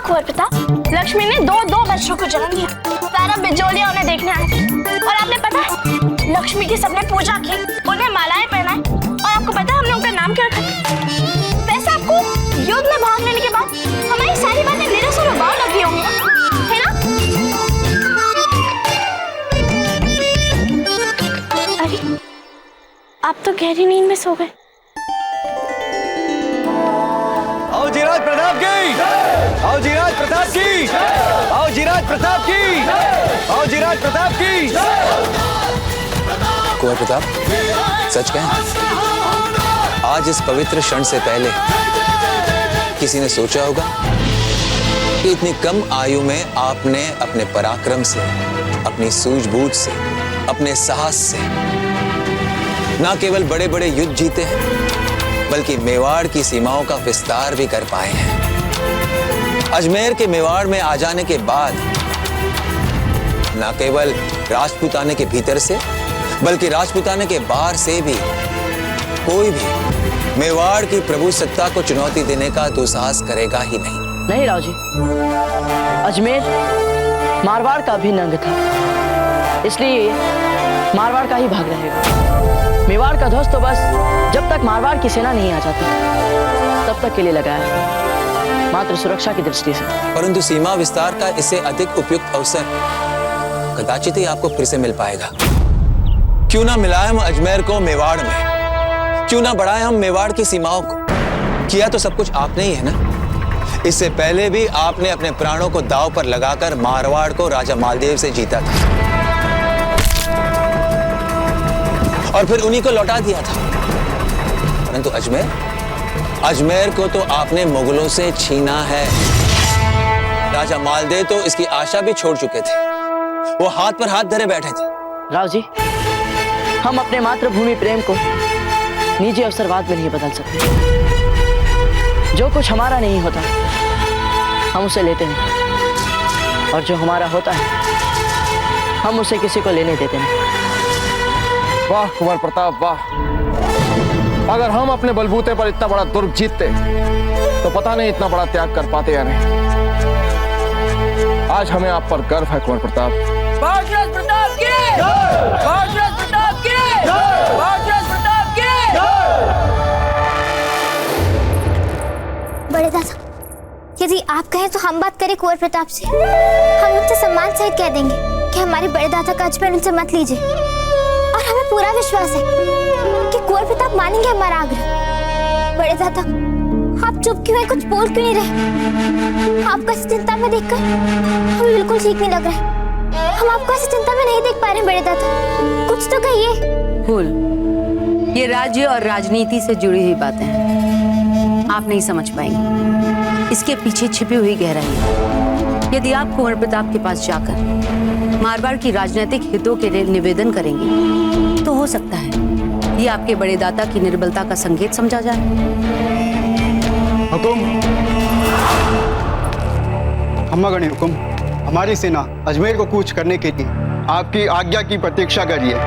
कुंवर प्रताप, लक्ष्मी ने दो बच्चों को जन्म दिया। सारा बिजोलिया उन्हें देखने आए थे। और आपने पता है, लक्ष्मी की सबने पूजा की, उन्हें मालाएं पहनाई। और आपको पता है हमने उनका नाम क्या रखा? वैसे आपको युद्ध में भाग लेने के बाद हमारी सारी बातें निरसुर और बावल लगी होंगी ना, है ना? अरे आप तो गहरी नींद में सो गए। आओ जीराज प्रताप की, आओ जीराज प्रताप की, आओ जीराज प्रताप की, आओ जीराज प्रताप की। कुंवर प्रताप, सच कहें, आज इस पवित्र क्षण से पहले किसी ने सोचा होगा कि इतनी कम आयु में आपने अपने पराक्रम से, अपनी सूझबूझ से, अपने साहस से ना केवल बड़े बड़े युद्ध जीते हैं, बल्कि मेवाड़ की सीमाओं का विस्तार भी कर पाए हैं। अजमेर के मेवाड़ में आ जाने के बाद ना केवल राजपूताने के भीतर से, बल्कि राजपूताने के बाहर से भी कोई भी मेवाड़ की प्रभु सत्ता को चुनौती देने का दुस्साहस करेगा ही नहीं। नहीं राव जी, अजमेर मारवाड़ का अभिन्न अंग था, इसलिए मारवाड़ का ही भाग रहेगा। मेवाड़ का ध्वज तो बस जब तक मारवाड़ की सेना नहीं आ जाती तब तक के लिए लगाया है, मात्र सुरक्षा की दृष्टि से। परंतु सीमा विस्तार का इससे अधिक उपयुक्त अवसर कदाचित ही आपको फिर से मिल पाएगा। क्यों ना मिलाए हम अजमेर को मेवाड़ में, क्यों ना बढ़ाए हम मेवाड़ की सीमाओं को। किया तो सब कुछ आपने ही है ना। इससे पहले भी आपने अपने प्राणों को दांव पर लगाकर मारवाड़ को राजा मालदेव से जीता था और फिर उन्हीं को लौटा दिया था। परंतु अजमेर को तो आपने मुगलों से छीना है। राजा मालदेव तो इसकी आशा भी छोड़ चुके थे, वो हाथ पर हाथ धरे बैठे थे। राव जी, हम अपने मातृभूमि प्रेम को निजी अवसरवाद में नहीं बदल सकते। जो कुछ हमारा नहीं होता हम उसे लेते नहीं, और जो हमारा होता है हम उसे किसी को लेने देते नहीं। वाह कुंवर प्रताप वाह, अगर हम अपने बलबूते पर इतना बड़ा दुर्ग जीतते तो पता नहीं इतना बड़ा त्याग कर पाते या नहीं। आज हमें आप पर गर्व है कुंवर प्रताप। महाराज प्रताप की जय! महाराज प्रताप की जय! महाराज प्रताप की जय! बड़े दादा, यदि आप कहें तो हम बात करें कुंवर प्रताप से। हम उनसे सम्मान सहित कह देंगे कि हमारे बड़े दादा का अजमेर उनसे मत लीजिए, और हमें पूरा विश्वास है कि कुंवर प्रताप मानेंगे हमारा आग्रह। बड़े दादा, आप चुप क्यों हैं? कुछ बोल क्यों नहीं रहे? आपको ऐसी चिंता में देखकर हमें बिल्कुल ठीक नहीं लग रहा है। हम आपको ऐसी चिंता में नहीं देख पा रहे बड़े दादा, कुछ तो कहिए। फूल, ये राज्य और राजनीति से जुड़ी हुई बातें हैं, आप नहीं समझ पाएंगे इसके पीछे छिपी हुई गहराई। यदि आप कुंवर प्रताप के पास जाकर मारवाड़ की राजनीतिक हितों के लिए निवेदन करेंगे तो हो सकता है ये आपके बड़े दादा की निर्बलता का संकेत समझा जाए। हुकुम, अम्मागणी हुकुम, हमारी सेना अजमेर को कूच करने के लिए आपकी आज्ञा की प्रतीक्षा कर रही है।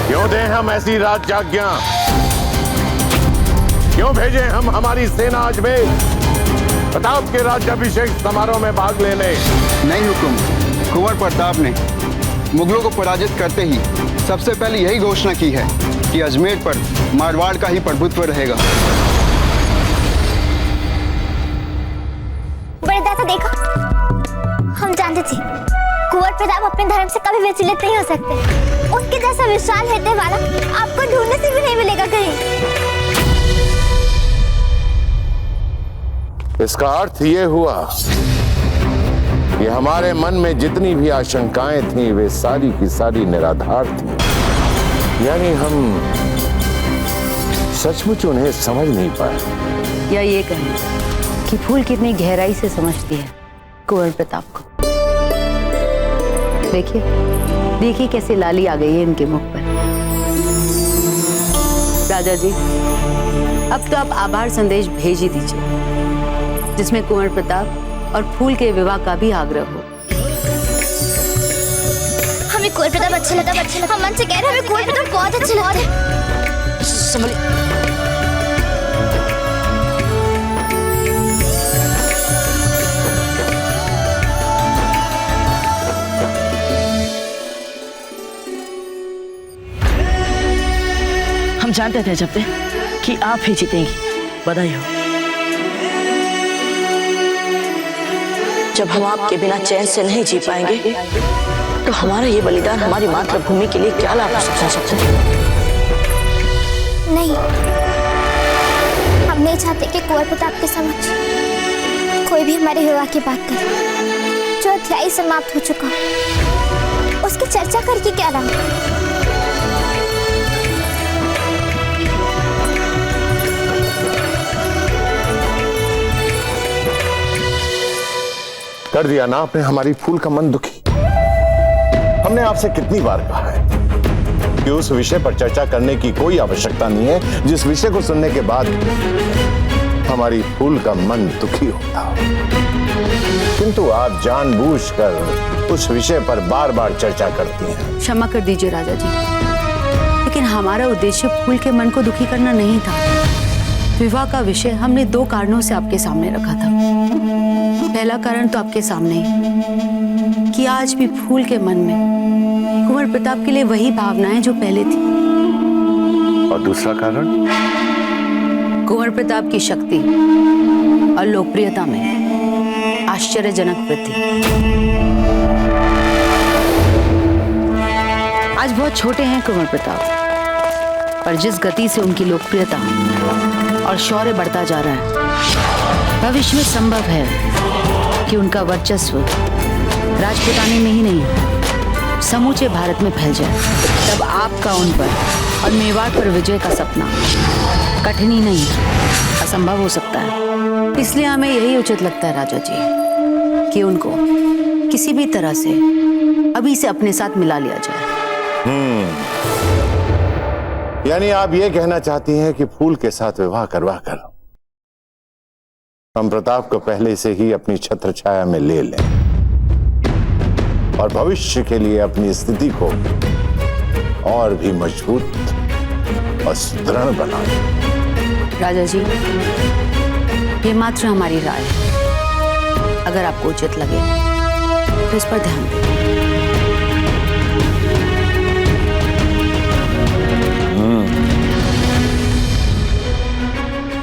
क्यों दें हम ऐसी राजआज्ञा? क्यों भेजें हम हमारी सेना अजमेर प्रताप के राज्याभिषेक समारोह में भाग लेने? नहीं हुकुम, कुंवर प्रताप ने मुगलों को पराजित करते ही सबसे पहले यही घोषणा की है कि अजमेर पर मारवाड़ का ही प्रभुत्व रहेगा। बड़े दादा देखो, हम जानते थे कुंवर प्रताप अपने धर्म से कभी विचलित नहीं हो सकते। उसके जैसा विशाल हृदय वाला आपको ढूंढने से भी नहीं मिलेगा कहीं। इसका अर्थ ये हुआ कि हमारे मन में जितनी भी आशंकाएं थीं वे सारी की सारी निराधार थीं। यानी हम सचमुच उन्हें समझ नहीं पाए। या ये कहें कि फूल कितनी गहराई से समझती है कुंवर प्रताप को। देखिए कैसे लाली आ गई है इनके मुख पर। राजा जी, अब तो आप आभार संदेश भेज ही दीजिए जिसमें कुंवर प्रताप और फूल के विवाह का भी आग्रह हो। हमें कुंवर प्रताप अच्छा लगा, हम मन से कह रहे हैं हमें कुंवर प्रताप बहुत अच्छा लगता है। संभलिए। जानते थे जब कि आप ही जीतेंगी। बधाई हो। जब हम आपके बिना चैन से नहीं जी पाएंगे तो हमारा ये बलिदान हमारी मातृभूमि के लिए क्या लाभ हो सकता है? नहीं, हम नहीं चाहते कि कुंवर प्रताप के समक्ष कोई भी हमारे विवाह की बात करे। जो अध्याय समाप्त हो चुका उसकी चर्चा करके क्या लाभ? कर दिया ना आपने हमारी फूल का मन दुखी। हमने आपसे कितनी बार कहा है कि उस विषय पर चर्चा करने की कोई आवश्यकता नहीं है जिस विषय को सुनने के बाद हमारी फूल का मन दुखी होता हो। किंतु आप जानबूझकर उस विषय पर बार बार चर्चा करती हैं। क्षमा कर दीजिए राजा जी, लेकिन हमारा उद्देश्य फूल के मन को दुखी करना नहीं था। विवाह का विषय हमने 2 कारणों से आपके सामने रखा था। पहला कारण तो आपके सामने ही कि आज भी फूल के मन में कुंवर प्रताप के लिए वही भावनाएं जो पहले थी। और दूसरा कारण कुंवर प्रताप की शक्ति और लोकप्रियता में आश्चर्यजनक वृद्धि। आज बहुत छोटे हैं कुंवर प्रताप, पर जिस गति से उनकी लोकप्रियता और शौर्य बढ़ता जा रहा है, भविष्य में संभव है कि उनका वर्चस्व राजपुताने में ही नहीं समूचे भारत में फैल जाए। तब आपका उन पर और मेवाड़ पर विजय का सपना कठिन ही नहीं असंभव हो सकता है। इसलिए हमें यही उचित लगता है राजा जी कि उनको किसी भी तरह से अभी से अपने साथ मिला लिया जाए। यानी आप ये कहना चाहती हैं कि फूल के साथ विवाह करवा कर हम प्रताप को पहले से ही अपनी छत्र छाया में ले लें और भविष्य के लिए अपनी स्थिति को और भी मजबूत और सुदृढ़ बना लें। राजा जी, ये मात्र हमारी राय है। अगर आपको उचित लगे तो इस पर ध्यान दें।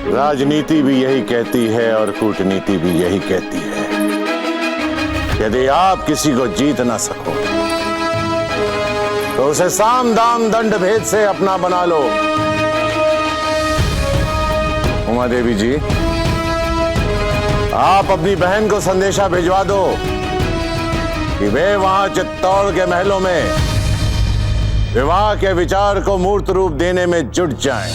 राजनीति भी यही कहती है और कूटनीति भी यही कहती है, यदि आप किसी को जीत ना सको तो उसे साम दाम दंड भेद से अपना बना लो। उमा देवी जी, आप अपनी बहन को संदेशा भिजवा दो कि वे वहां चित्तौड़ के महलों में विवाह के विचार को मूर्त रूप देने में जुट जाएं।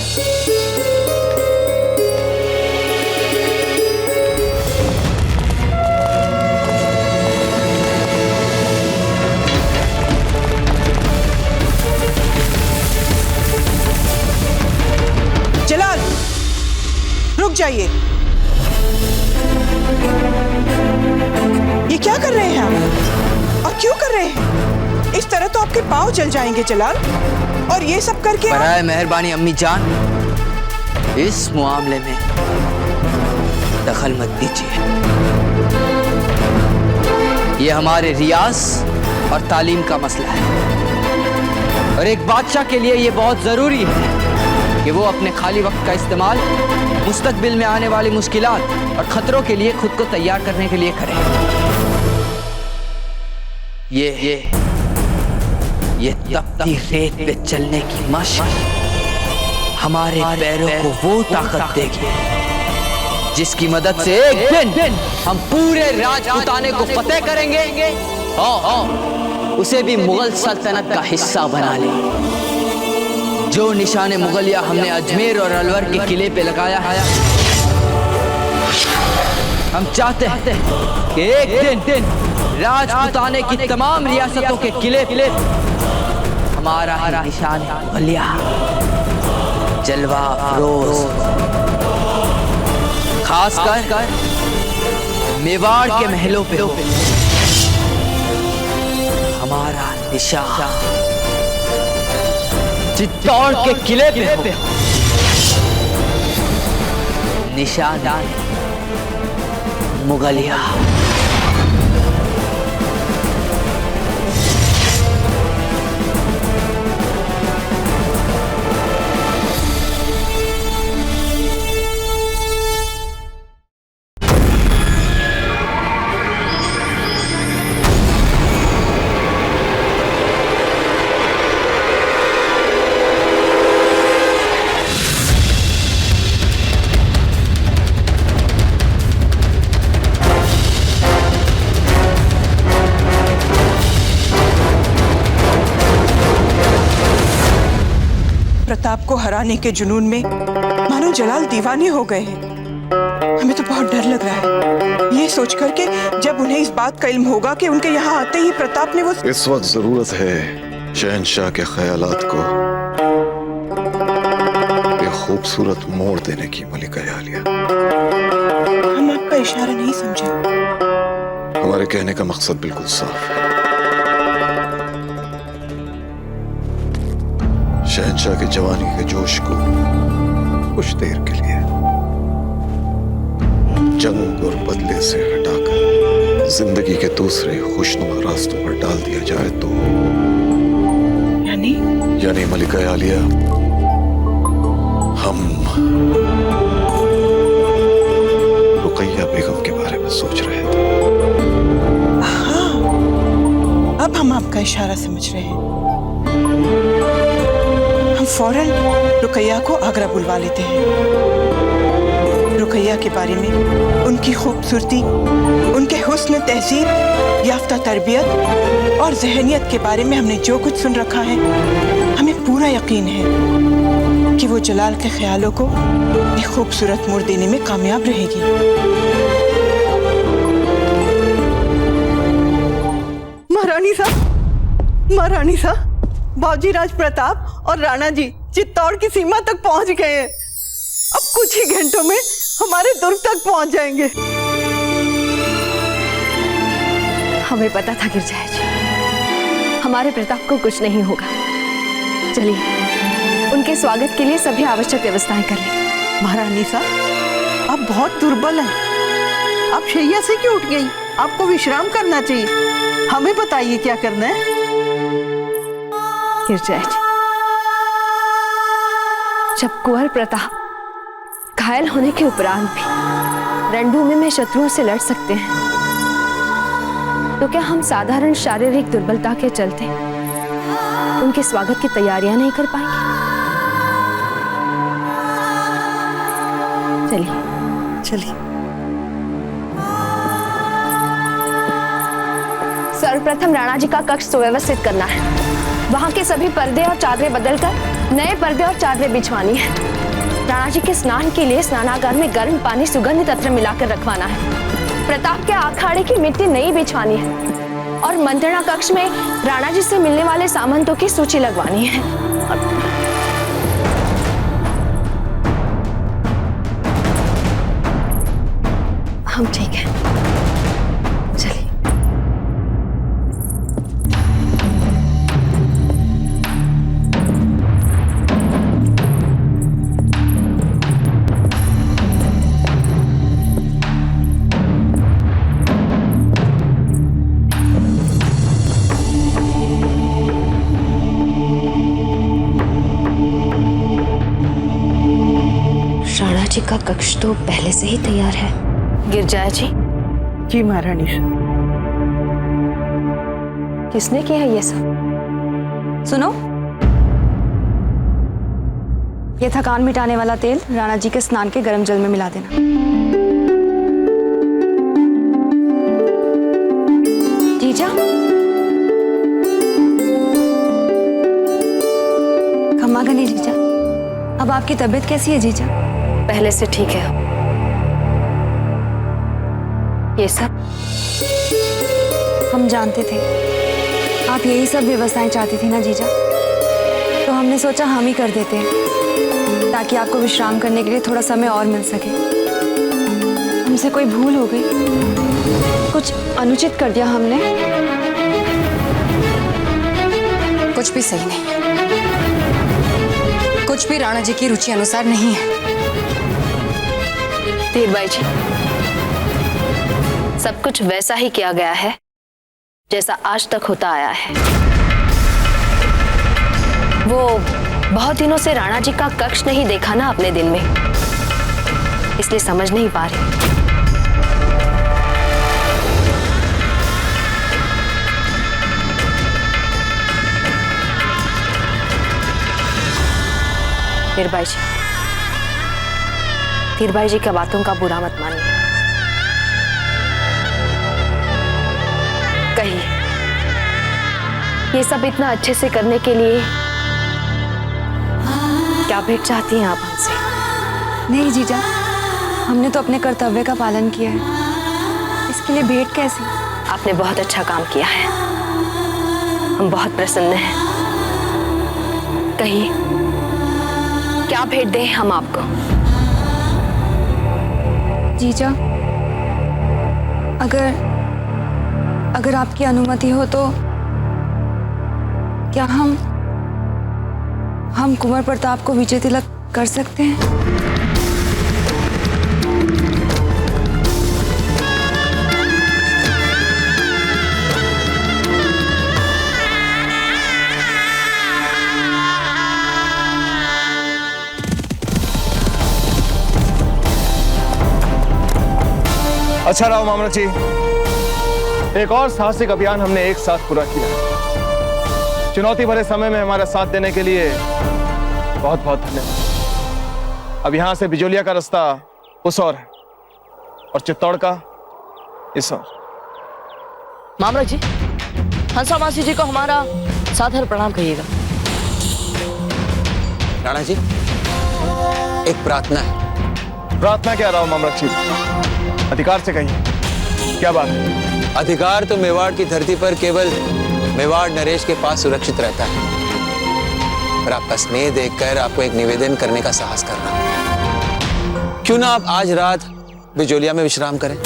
जलाल, रुक जाइए। ये क्या कर रहे हैं आप? और क्यों कर रहे हैं? इस तरह तो आपके पाँव जल जाएंगे जलाल। और ये सब करके बराए मेहरबानी अम्मी जान, इस मामले में दखल मत दीजिए। ये हमारे रियाज और तालीम का मसला है और एक बादशाह के लिए ये बहुत जरूरी है कि वो अपने खाली वक्त का इस्तेमाल मुस्तकबिल में आने वाली मुश्किलात और खतरों के लिए खुद को तैयार करने के लिए करे। ये तपती रेत पे चलने की मशक हमारे पैरों को वो ताकत देगी जिसकी मदद से एक दिन हम पूरे राजपुताने को फतेह करेंगे और उसे भी मुगल सल्तनत का हिस्सा बना लेंगे। जो निशाने मुगलिया हमने अजमेर और अलवर के किले पे लगाया है, हम चाहते हैं कि एक दिन राजपुताने की तमाम रियासतों के किले हमारा निशान मुगलिया जलवा अफरोज, खासकर मेवाड़ के महलों पे हमारा निशान चित्तौड़ के किले पे हो निशान मुगलिया। प्रताप को हराने के जुनून में मानो जलाल दीवाने हो गए हैं। हमें तो बहुत डर लग रहा है ये सोच कर के जब उन्हें इस बात का इल्म होगा कि उनके यहाँ आते ही प्रताप ने वो। इस वक्त जरूरत है शहंशाह के ख्यालात को एक खूबसूरत मोड़ देने की मलिका आलिया। हम आपका इशारा नहीं समझे। हमारे कहने का मकसद बिल्कुल साफ है। शहंशाह की जवानी के जोश को कुछ देर के लिए जंग और बदले से हटाकर जिंदगी के दूसरे खुशनुमा रास्तों पर डाल दिया जाए तो यानी मलिका आलिया, हम रुकैया बेगम के बारे में सोच रहे थे। हाँ, अब हम आपका इशारा समझ रहे हैं। हम फौरन रुकैया को आगरा बुलवा लेते हैं। रुकैया के बारे में, उनकी खूबसूरती, उनके हुस्न तहजीब याफ्ता तरबियत और जहनियत के बारे में हमने जो कुछ सुन रखा है, हमें पूरा यकीन है कि वो जलाल के ख्यालों को एक खूबसूरत मोड़ देने में कामयाब रहेगी। महारानी साहब, बाजी राज प्रताप और राणा जी चित्तौड़ की सीमा तक पहुंच गए हैं। अब कुछ ही घंटों में हमारे दुर्ग तक पहुंच जाएंगे। हमें पता था गिरजाया जी, हमारे प्रताप को कुछ नहीं होगा। चलिए उनके स्वागत के लिए सभी आवश्यक व्यवस्थाएं कर लें। महारानी साहब, आप बहुत दुर्बल हैं। आप शैया से क्यों उठ गई? आपको विश्राम करना चाहिए। हमें बताइए क्या करना है। गिरजाया जी, जब कुंवर प्रताप घायल होने के उपरांत भी रणभूमि में शत्रुओं से लड़ सकते हैं, तो क्या हम साधारण शारीरिक दुर्बलता के चलते उनके स्वागत की तैयारियां नहीं कर पाएंगे? चलिए चलिए। सर्वप्रथम राणा जी का कक्ष सुव्यवस्थित करना है। वहां के सभी पर्दे और चादरें बदलकर नए पर्दे और चादरें बिछवानी है। राणा जी के स्नान के लिए स्नानागार में गर्म पानी सुगंधित अत्र मिलाकर रखवाना है। प्रताप के आखाड़े की मिट्टी नई बिछवानी है और मंत्रणा कक्ष में राणा जी से मिलने वाले सामंतों की सूची लगवानी है। हम ठीक है, चलिए। राणा जी का कक्ष तो पहले से ही तैयार है। गिरजाया जी। जी महारानी। किसने किया ये सब? सुनो, ये थकान मिटाने वाला तेल राणा जी के स्नान के गर्म जल में मिला देना। जीजा, खम्मा गनी जीजा, अब आपकी तबीयत कैसी है जीजा? पहले से ठीक है। ये सब हम जानते थे आप यही सब व्यवस्थाएं चाहती थी ना जीजा, तो हमने सोचा हम ही कर देते हैं ताकि आपको विश्राम करने के लिए थोड़ा समय और मिल सके। हमसे कोई भूल हो गई, कुछ अनुचित कर दिया हमने? कुछ भी सही नहीं, कुछ भी राणा जी की रुचि अनुसार नहीं है। धीरबाई जी, सब कुछ वैसा ही किया गया है जैसा आज तक होता आया है। वो बहुत दिनों से राणा जी का कक्ष नहीं देखा ना अपने दिल में, इसलिए समझ नहीं पा रही। धीरबाई जी की बातों का बुरा मत मानिए। कहिए, ये सब इतना अच्छे से करने के लिए क्या भेंट चाहती हैं आप हमसे? नहीं जीजा, हमने तो अपने कर्तव्य का पालन किया है, इसके लिए भेंट कैसी? आपने बहुत अच्छा काम किया है, हम बहुत प्रसन्न हैं। कहिए क्या भेंट दें हम आपको? जीजा, अगर आपकी अनुमति हो तो क्या हम कुंवर प्रताप को विजय तिलक कर सकते हैं? अच्छा राव मामलक जी, एक और साहसिक अभियान हमने एक साथ पूरा किया। चुनौती भरे समय में हमारा साथ देने के लिए बहुत बहुत धन्यवाद। अब यहां से बिजोलिया का रास्ता उस ओर है और चित्तौड़ का इस ओर। मामलक जी, हंसा मासी जी को हमारा सादर प्रणाम कहिएगा। राणा जी, एक प्रार्थना है। प्रार्थना क्या राव मामलक जी? अधिकार से कहिए, क्या बात है? अधिकार तो मेवाड़ की धरती पर केवल मेवाड़ नरेश के पास सुरक्षित रहता है, पर आपका स्नेह देखकर आपको एक निवेदन करने का साहस कर रहा हूं। क्यों ना आप आज रात बिजोलिया में विश्राम करें?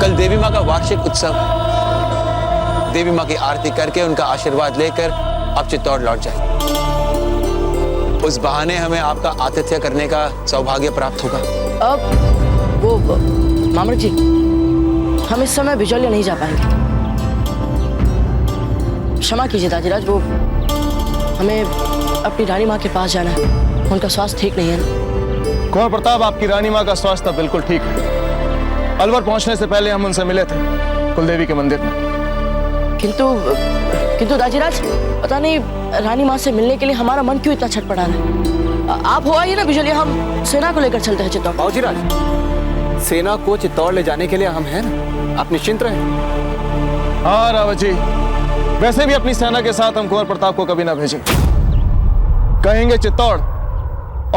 कल देवी मां का वार्षिक उत्सव है। देवी मां की आरती करके उनका आशीर्वाद लेकर आप चित्तौड़ लौट जाएं। उस बहाने हमें आपका आतिथ्य करने का सौभाग्य प्राप्त होगा। अब वो मामलक जी, हम इस समय बिजोलिया नहीं जा पाएंगे। क्षमा कीजिए दाजीराज, वो हमें अपनी रानी माँ के पास जाना है, उनका स्वास्थ्य ठीक नहीं है। कुंवर प्रताप, आपकी रानी माँ का स्वास्थ्य बिल्कुल ठीक है। अलवर पहुंचने से पहले हम उनसे मिले थे कुलदेवी के मंदिर में। किंतु दाजीराज, पता नहीं रानी माँ से मिलने के लिए हमारा मन क्यों इतना छटपटा है। आप हो आइए ना बिजोलिया, हम सेना को लेकर चलते हैं चित्तौड़। बाबूजीराज, सेना को चित्तौड़ ले जाने के लिए हम हैं ना, आप निश्चिंत रहें। हाँ रावत जी, वैसे भी अपनी सेना के साथ हम कुंवर प्रताप को कभी ना भेजें। कहेंगे चित्तौड़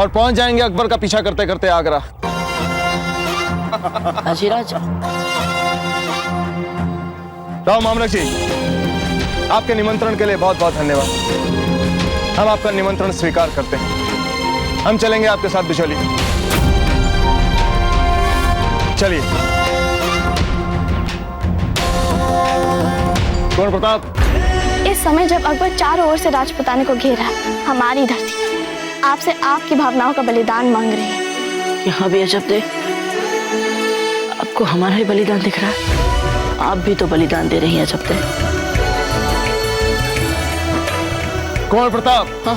और पहुंच जाएंगे अकबर का पीछा करते करते आगरा। दाजीराज, राव मामलक जी, आपके निमंत्रण के लिए बहुत बहुत धन्यवाद। हम आपका निमंत्रण स्वीकार करते हैं। हम चलेंगे आपके साथ बिजोलिया। चलिए। कुंवर प्रताप, इस समय जब अकबर चारों ओर से राजपुताने को घेरा है, हमारी धरती आपसे आपकी भावनाओं का बलिदान मांग रही है। यहाँ भी अजब दे, आपको हमारा ही बलिदान दिख रहा है। आप भी तो बलिदान दे रही हैं अजब दे। कुंवर प्रताप, हाँ,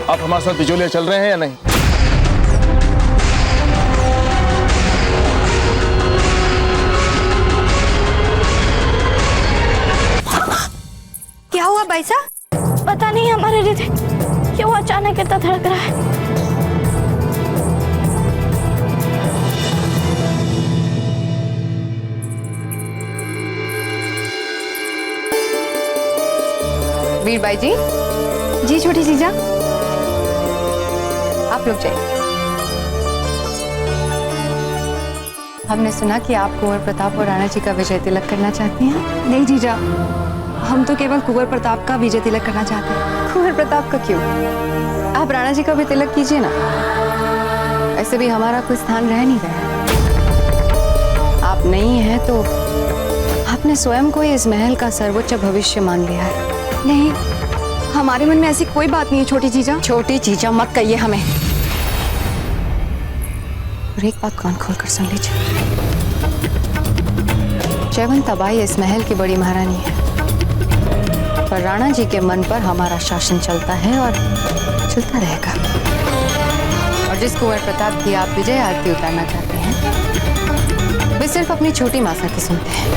आप हमारे साथ बिजोलिया चल रहे हैं या नहीं? क्या हुआ भाई साहब? पता नहीं हमारे हृदय क्यों अचानक इतना धड़क रहा है। वीरबाई जी। जी छोटी जीजा, आप लोग जाइए। हमने सुना कि आप कुंवर प्रताप और राणा जी का विजय तिलक करना चाहती हैं। नहीं जीजा, हम तो केवल कुंवर प्रताप का विजय तिलक करना चाहते हैं। कुंवर प्रताप का क्यों? आप राणा जी का भी तिलक कीजिए ना। ऐसे भी हमारा कोई स्थान रह नहीं गया। आप नहीं हैं तो आपने स्वयं को इस महल का सर्वोच्च भविष्य मान लिया है। नहीं, हमारे मन में ऐसी कोई बात नहीं है छोटी जीजा। छोटी जीजा मत कहिए हमें। और एक बात कान खोल कर सुन लीजिए, जयवंताबाई इस महल की बड़ी महारानी है, पर राणा जी के मन पर हमारा शासन चलता है और चलता रहेगा। और जिस कुंवर प्रताप की आप विजय आरती उतारना चाहते हैं, वे सिर्फ अपनी छोटी मासा की सुनते हैं।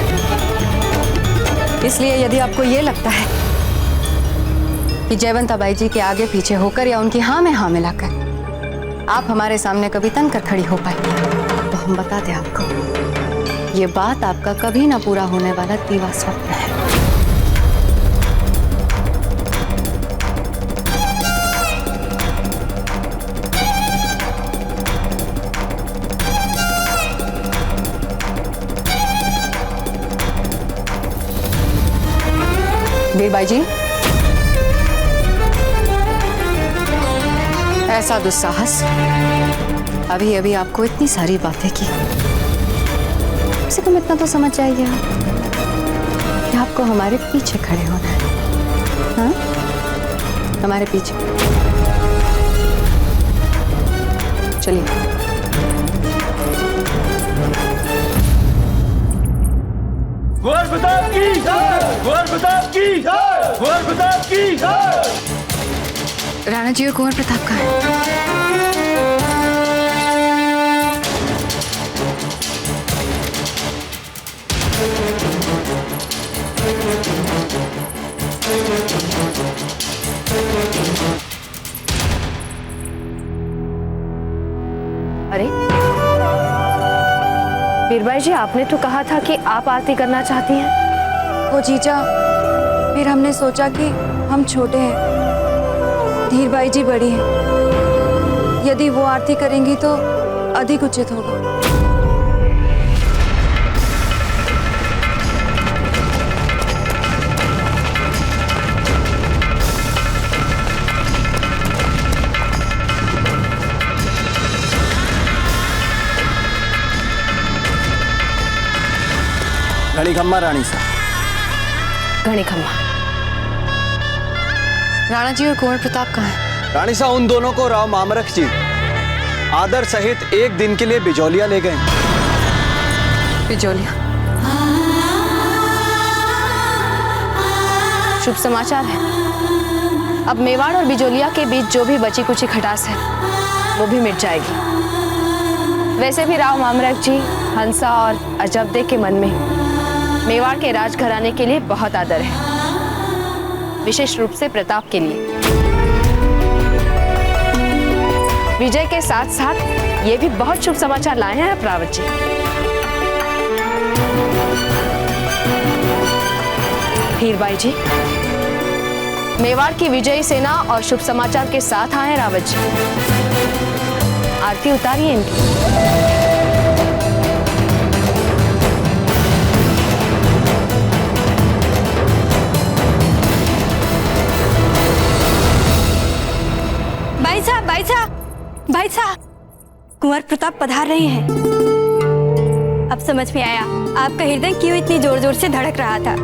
इसलिए यदि आपको ये लगता है कि जयवंताबाई जी के आगे पीछे होकर या उनकी हाँ में हाँ मिलाकर आप हमारे सामने कभी तन कर खड़ी हो पाए, तो हम बता दें आपको, ये बात आपका कभी ना पूरा होने वाला दीवा स्वप्न है। मीरबाई जी, ऐसा दुस्साहस, अभी अभी आपको इतनी सारी बातें की, कम से कम इतना तो समझ जाइए आप कि आपको हमारे पीछे खड़े होना है। हाँ, हमारे पीछे चलिए। कुंवर प्रताप की जय, कुंवर प्रताप की जय, कुंवर प्रताप की जय। राणा जी और कुंवर प्रताप कहाँ हैं? अरे मीरबाई जी, आपने तो कहा था कि आप आरती करना चाहती हैं। वो जीजा, फिर हमने सोचा कि हम छोटे हैं, धीरबाई जी बड़ी हैं, यदि वो आरती करेंगी तो अधिक उचित होगा। घड़ी खम्मा रानी साहब। घड़ी खम्मा। राणा जी और कुंवर प्रताप कहाँ हैं? रानी साहब, उन दोनों को राव मामरख जी आदर सहित एक दिन के लिए बिजौलिया ले गए। बिजौलिया? शुभ समाचार है, अब मेवाड़ और बिजौलिया के बीच जो भी बची कुची खटास है वो भी मिट जाएगी। वैसे भी राव मामरख जी, हंसा और अजबदे के मन में मेवाड़ के राजघराने के लिए बहुत आदर है, विशेष रूप से प्रताप के लिए। विजय के साथ साथ ये भी बहुत शुभ समाचार लाए हैं आप रावत जी। हीरबाई जी, मेवाड़ की विजयी सेना और शुभ समाचार के साथ आए हैं रावत जी। आरती उतारिए इनकी। भाई साहब, कुंवर प्रताप पधार रहे हैं। अब समझ में आया आपका हृदय क्यों इतनी जोर जोर से धड़क रहा था।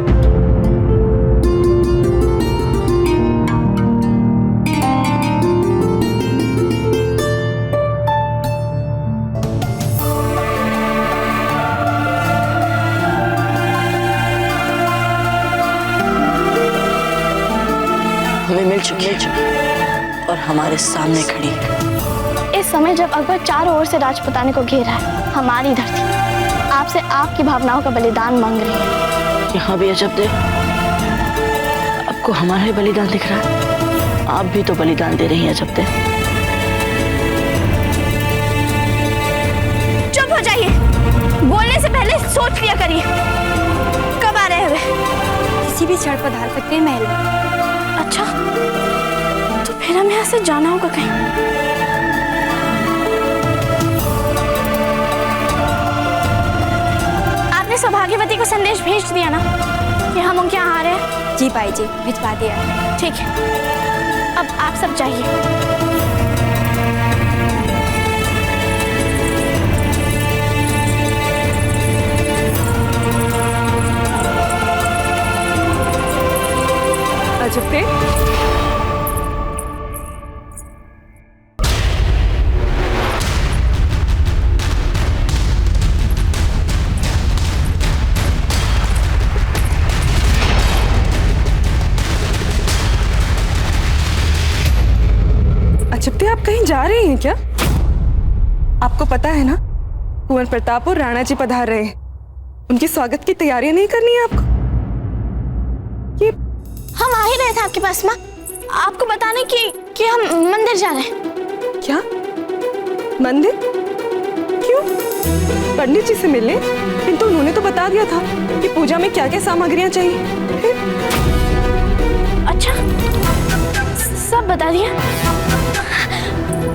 हमें मिल चुकी है और हमारे सामने खड़ी है। इस समय जब अकबर चारों ओर से राजपुताने को घेरा है, हमारी धरती आपसे आपकी भावनाओं का बलिदान मांग रही है। यहाँ भी अजबदेव, आपको हमारा ही बलिदान दिख रहा है। आप भी तो बलिदान दे रही हैं अजबदेव। चुप हो जाइए, बोलने से पहले सोच लिया करिए। कब आ रहे हैं? किसी भी क्षण पधार सकते हैं महल में। अच्छा, तो फिर हमें यहाँ से जाना होगा कहीं। सौभाग्यवती को संदेश भेज दिया ना कि हम उनके यहाँ आ रहे हैं? जी भाई जी, भिजवा दिया। ठीक है, अब आप सब जाइए। अजबदेव, आप कहीं जा रही हैं क्या? आपको पता है ना, कुंवर प्रताप और राणा जी पधार रहे हैं। उनके स्वागत की तैयारियां नहीं करनी है आपको? ये हम आ ही रहे थे आपके पास माँ, आपको बताने कि हम मंदिर जा रहे हैं। क्या मंदिर? क्यों? पंडित जी से मिलने? किंतु उन्होंने तो बता दिया था कि पूजा में क्या क्या सामग्रियां चाहिए। अच्छा, सब बता दिया?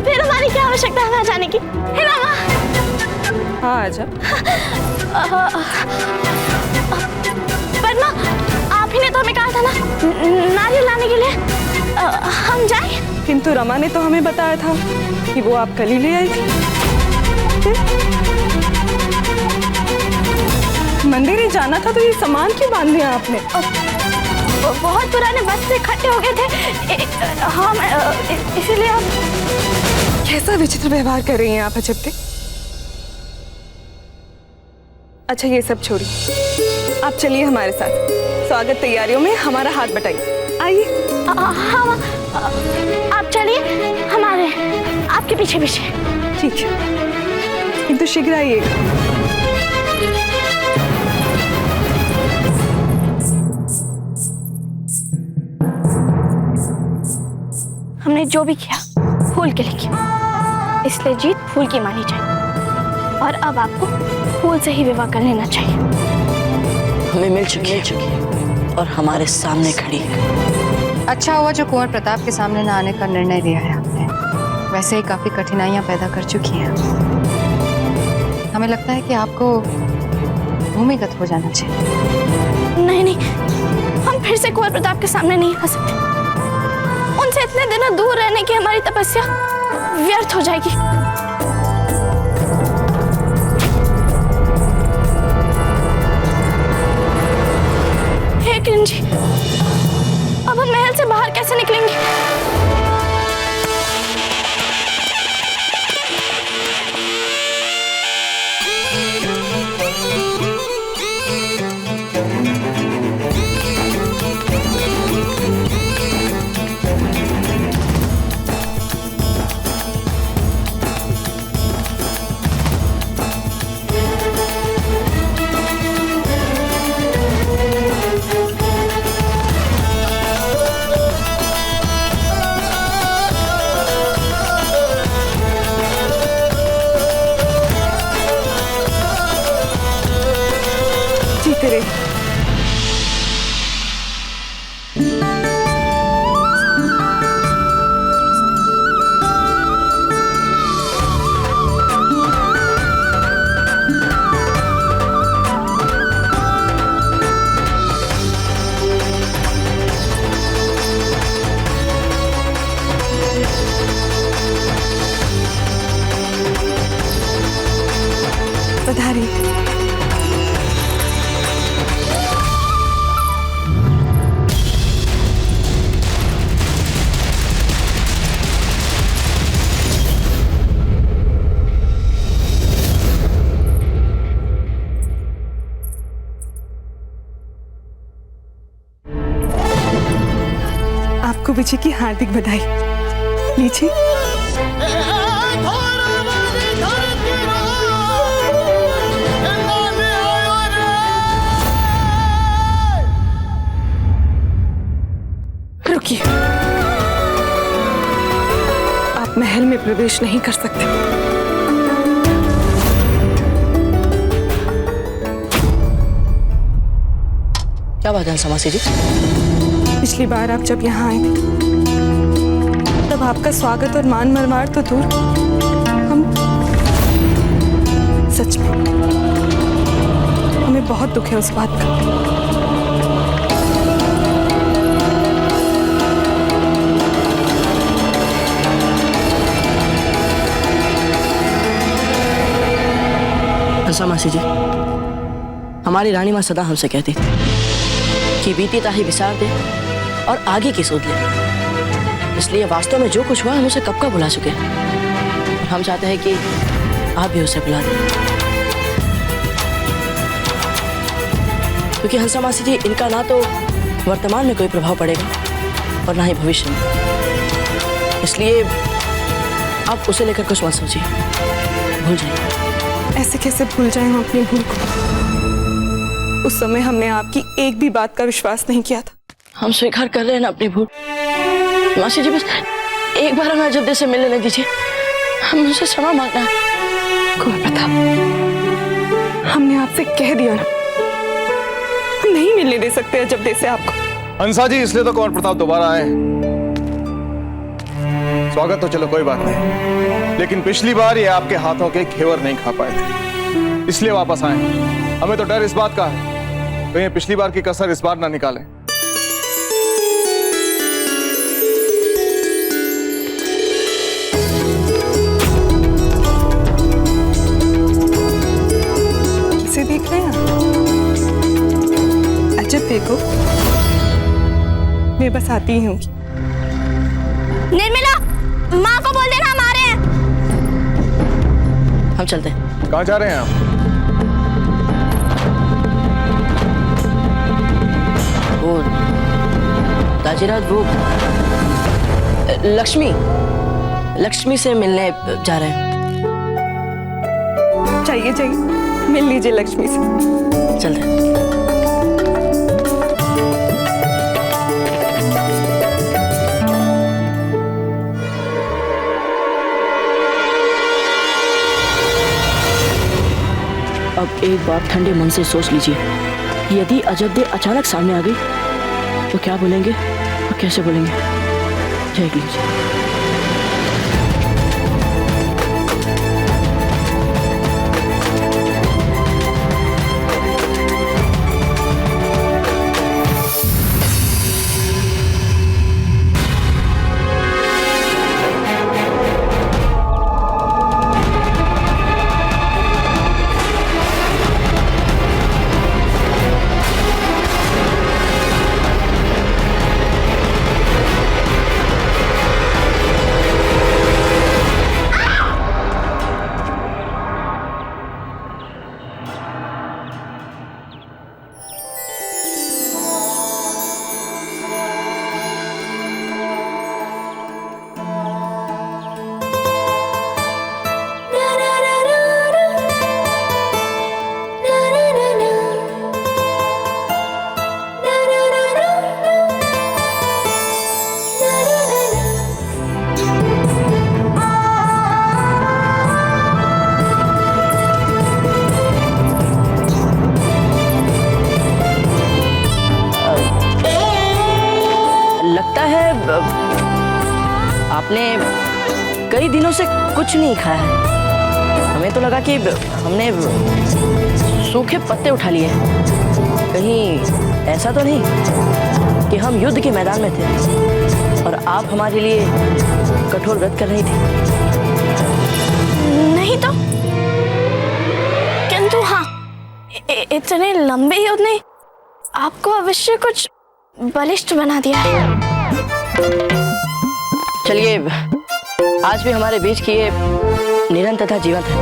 फिर हमारी क्या आवश्यकता है वहां जाने की? है ना माँ? हाँ आजा। पर माँ, आप ही ने तो हमें कहा था ना नारियल लाने के लिए हम जाएं? किंतु रमा ने तो हमें बताया था कि वो आप कल ही ले आई थी। मंदिर ही जाना था तो ये सामान क्यों बांध दिया आपने? बहुत पुराने बस से इकट्ठे हो गए थे हम इसीलिए। आप कैसा विचित्र व्यवहार कर रही हैं आप अजब के। अच्छा ये सब छोड़िए, आप चलिए हमारे साथ, स्वागत तैयारियों में हमारा हाथ बटाइए। आइए। हाँ आप चलिए हमारे आपके पीछे पीछे। ठीक है किंतु शीघ्र आइएगा। हमने जो भी किया फूल के लिए किया, इसलिए जीत फूल की मानी जाए और अब आपको फूल से ही विवाह कर लेना चाहिए। हमें मिल चुकी है और हमारे सामने खड़ी है। अच्छा हुआ जो कुंवर प्रताप के सामने न आने का निर्णय लिया है आपने। वैसे ही काफी कठिनाइयां पैदा कर चुकी हैं। हमें लगता है कि आपको भूमिगत हो जाना चाहिए। नहीं, हम फिर से कुंवर प्रताप के सामने नहीं आ सकते। उनसे इतने दिनों दूर रहने की हमारी तपस्या व्यर्थ हो जाएगी। हे किरण जी, अब हम महल से बाहर कैसे निकलेंगे? जीते रहे। पधारी। आपको विजय की हार्दिक बधाई। लीजिए। रुकिए, आप महल में प्रवेश नहीं कर सकते। क्या बात है समासी जी? पिछली बार आप जब यहाँ आए थे तब आपका स्वागत और मान मरमार तो दूर, हम सच में हमें बहुत दुख है उस बात का। समासी जी, हमारी रानी माँ सदा हमसे कहती थी कि बीती ताही विसार दे और आगे की सोच ले। इसलिए वास्तव में जो कुछ हुआ हम उसे कब का भुला चुके हैं। और हम चाहते हैं कि आप भी उसे भुला दें, क्योंकि हंसा मासी जी, इनका ना तो वर्तमान में कोई प्रभाव पड़ेगा और ना ही भविष्य में। इसलिए आप उसे लेकर कुछ मत सोचिए, भूल जाइए। ऐसे कैसे भूल जाएं हम अपनी भूल को? उस समय हमने आपकी एक भी बात का विश्वास नहीं किया था। हम स्वीकार कर रहे हैं ना अपनी भूल। मासी जी, बस एक बार हमें अजब से मिलने दीजिए, हम उनसे क्षमा मांगना है। कुंवर प्रताप, हमने आपसे कह दिया ना, हम नहीं मिलने दे सकते अजब से आपको। हंसा जी, इसलिए तो कुंवर प्रताप दोबारा आए। स्वागत तो चलो कोई बात नहीं, लेकिन पिछली बार ये आपके हाथों के घेवर नहीं खा पाए थे, इसलिए वापस आए। हमें तो डर इस बात का है कहीं पिछली बार की कसर इस बार ना निकालें। देखो, मैं बस आती हूँ। निर्मला, माँ को बोल देना हम आ रहे हैं। हम चलते हैं। कहाँ जा रहे हैं आप? वो दाजीराज, वो लक्ष्मी से मिलने जा रहे हैं। चाहिए, मिल लीजिए लक्ष्मी से। चलते हैं। अब एक बार ठंडे मन से सोच लीजिए, यदि अजय अचानक सामने आ गई तो क्या बोलेंगे और कैसे बोलेंगे? देख लीजिए। आपने कई दिनों से कुछ नहीं खाया है। हमें तो लगा कि हमने सूखे पत्ते उठा लिए। कहीं ऐसा तो नहीं कि हम युद्ध के मैदान में थे और आप हमारे लिए कठोर व्रत कर रही थी? नहीं तो, किंतु हाँ, इतने लंबे युद्ध ने आपको अवश्य कुछ बलिष्ठ बना दिया है। चलिए, आज भी हमारे बीच की ये निरंतरता जीवंत है।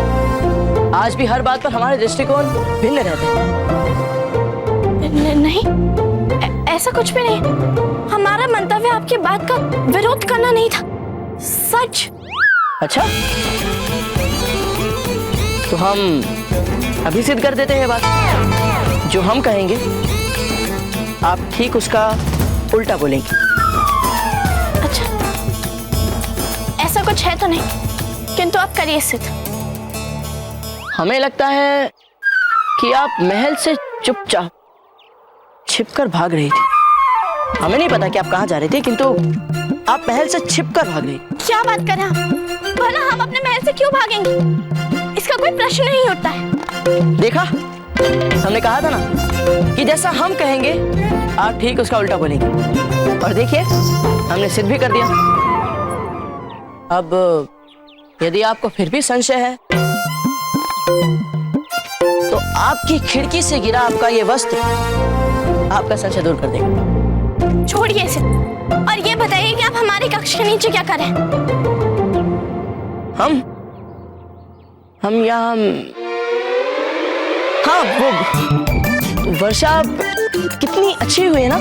आज भी हर बात पर हमारे दृष्टिकोण भिन्न रहते हैं। नहीं, ऐसा कुछ भी नहीं। हमारा मंतव्य आपकी बात का विरोध करना नहीं था, सच। अच्छा, तो हम अभी सिद्ध कर देते हैं बात। जो हम कहेंगे आप ठीक उसका उल्टा बोलेंगे। अच्छा, ऐसा कुछ है तो नहीं, किंतु आप करिए सिद्ध। हमें लगता है कि आप महल से चुपचाप छिपकर भाग रही थी। हमें नहीं पता कि आप कहाँ जा रहे थे, किंतु आप महल से छिपकर भाग रही। क्या बात कर रहे हैं आप? भला हम अपने महल से क्यों भागेंगे? इसका कोई प्रश्न नहीं उठता है। देखा, हमने कहा था ना कि जैसा हम कहेंगे आप ठीक उसका उल्टा बोलेंगे। और देखिए, हमने सिद्ध भी कर दिया। अब यदि आपको फिर भी संशय है तो आपकी खिड़की से गिरा आपका ये वस्त्र आपका संशय दूर कर देगा। छोड़िए इसे और ये बताइए कि आप हमारे कक्ष के नीचे क्या करें? हम यहाँ हाँ, वो वर्षा कितनी अच्छी हुई है ना,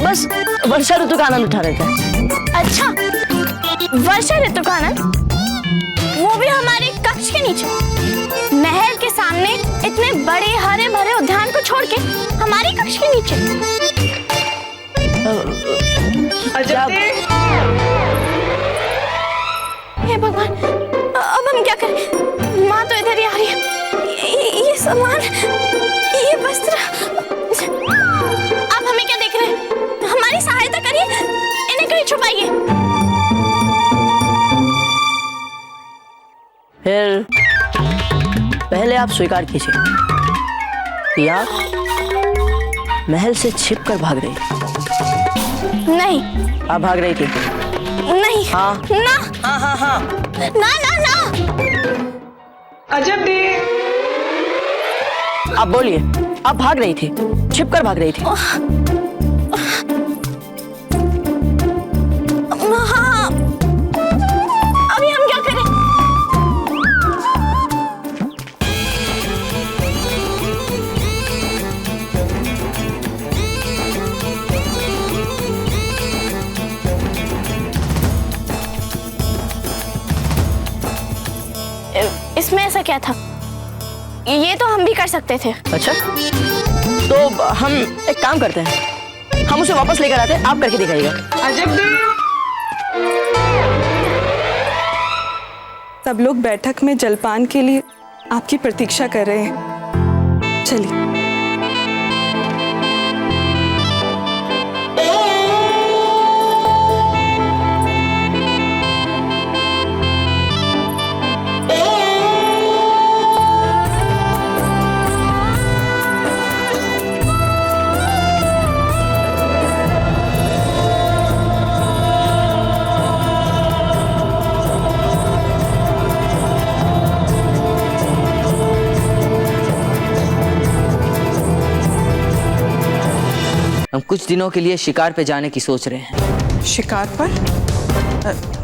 बस वर्षा ऋतु का आनंद उठा रहे थे। अच्छा, वर्षा ऋतु का आनंद, वो भी हमारे कक्ष के नीचे, महल के सामने इतने बड़े हरे भरे उद्यान को छोड़ के हमारे कक्ष के नीचे। हे भगवान, अब हम क्या करें? माँ तो इधर ही आ रही है। ये सामान, ये वस्त्र, आप हमें क्या देख रहे हैं? हमारी सहायता करिए, इन्हें कहीं छुपाइए। फिर पहले आप स्वीकार कीजिए कि आप महल से छिपकर भाग रही। नहीं। आप भाग रही थी? नहीं। हाँ। ना। हाँ हाँ हाँ। ना ना ना। अजब दे, आप बोलिए, आप भाग रही थी, छिपकर भाग रही थी। हाँ, अभी हम क्या करें? इसमें ऐसा क्या था? ये तो हम भी कर सकते थे। अच्छा, तो हम एक काम करते हैं, हम उसे वापस लेकर आते हैं, आप करके दिखाइएगा। सब लोग बैठक में जलपान के लिए आपकी प्रतीक्षा कर रहे हैं। चलिए। हम कुछ दिनों के लिए शिकार पे जाने की सोच रहे हैं। शिकार पर?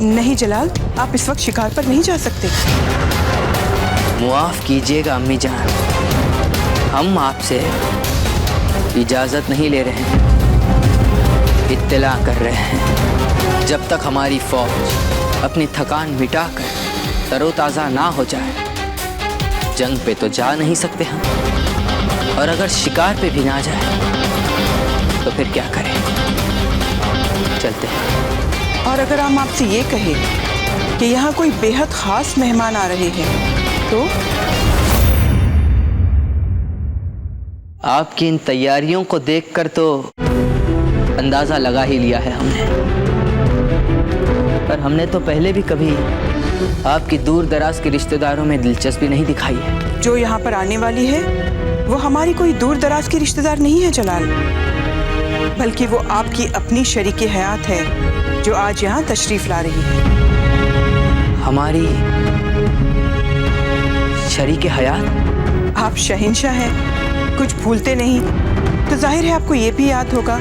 नहीं जलाल, आप इस वक्त शिकार पर नहीं जा सकते। मुआफ कीजिएगा अम्मी जान, हम आपसे इजाजत नहीं ले रहे हैं, इत्तला कर रहे हैं। जब तक हमारी फौज अपनी थकान मिटाकर तरोताजा ना हो जाए, जंग पे तो जा नहीं सकते हम। और अगर शिकार पे भी ना जाए तो फिर क्या करें? चलते हैं। और अगर हम आपसे ये कहें कि यहाँ कोई बेहद खास मेहमान आ रहे हैं तो? आपकी इन तैयारियों को देखकर तो अंदाजा लगा ही लिया है हमने, पर हमने तो पहले भी कभी आपकी दूर दराज के रिश्तेदारों में दिलचस्पी नहीं दिखाई है। जो यहाँ पर आने वाली है वो हमारी कोई दूर दराज की रिश्तेदार नहीं है जलाल, बल्कि वो आपकी अपनी शरीके हयात है जो आज यहाँ तशरीफ ला रही है। हमारी शरीके हयात? आप शहंशाह हैं, कुछ भूलते नहीं, तो जाहिर है आपको ये भी याद होगा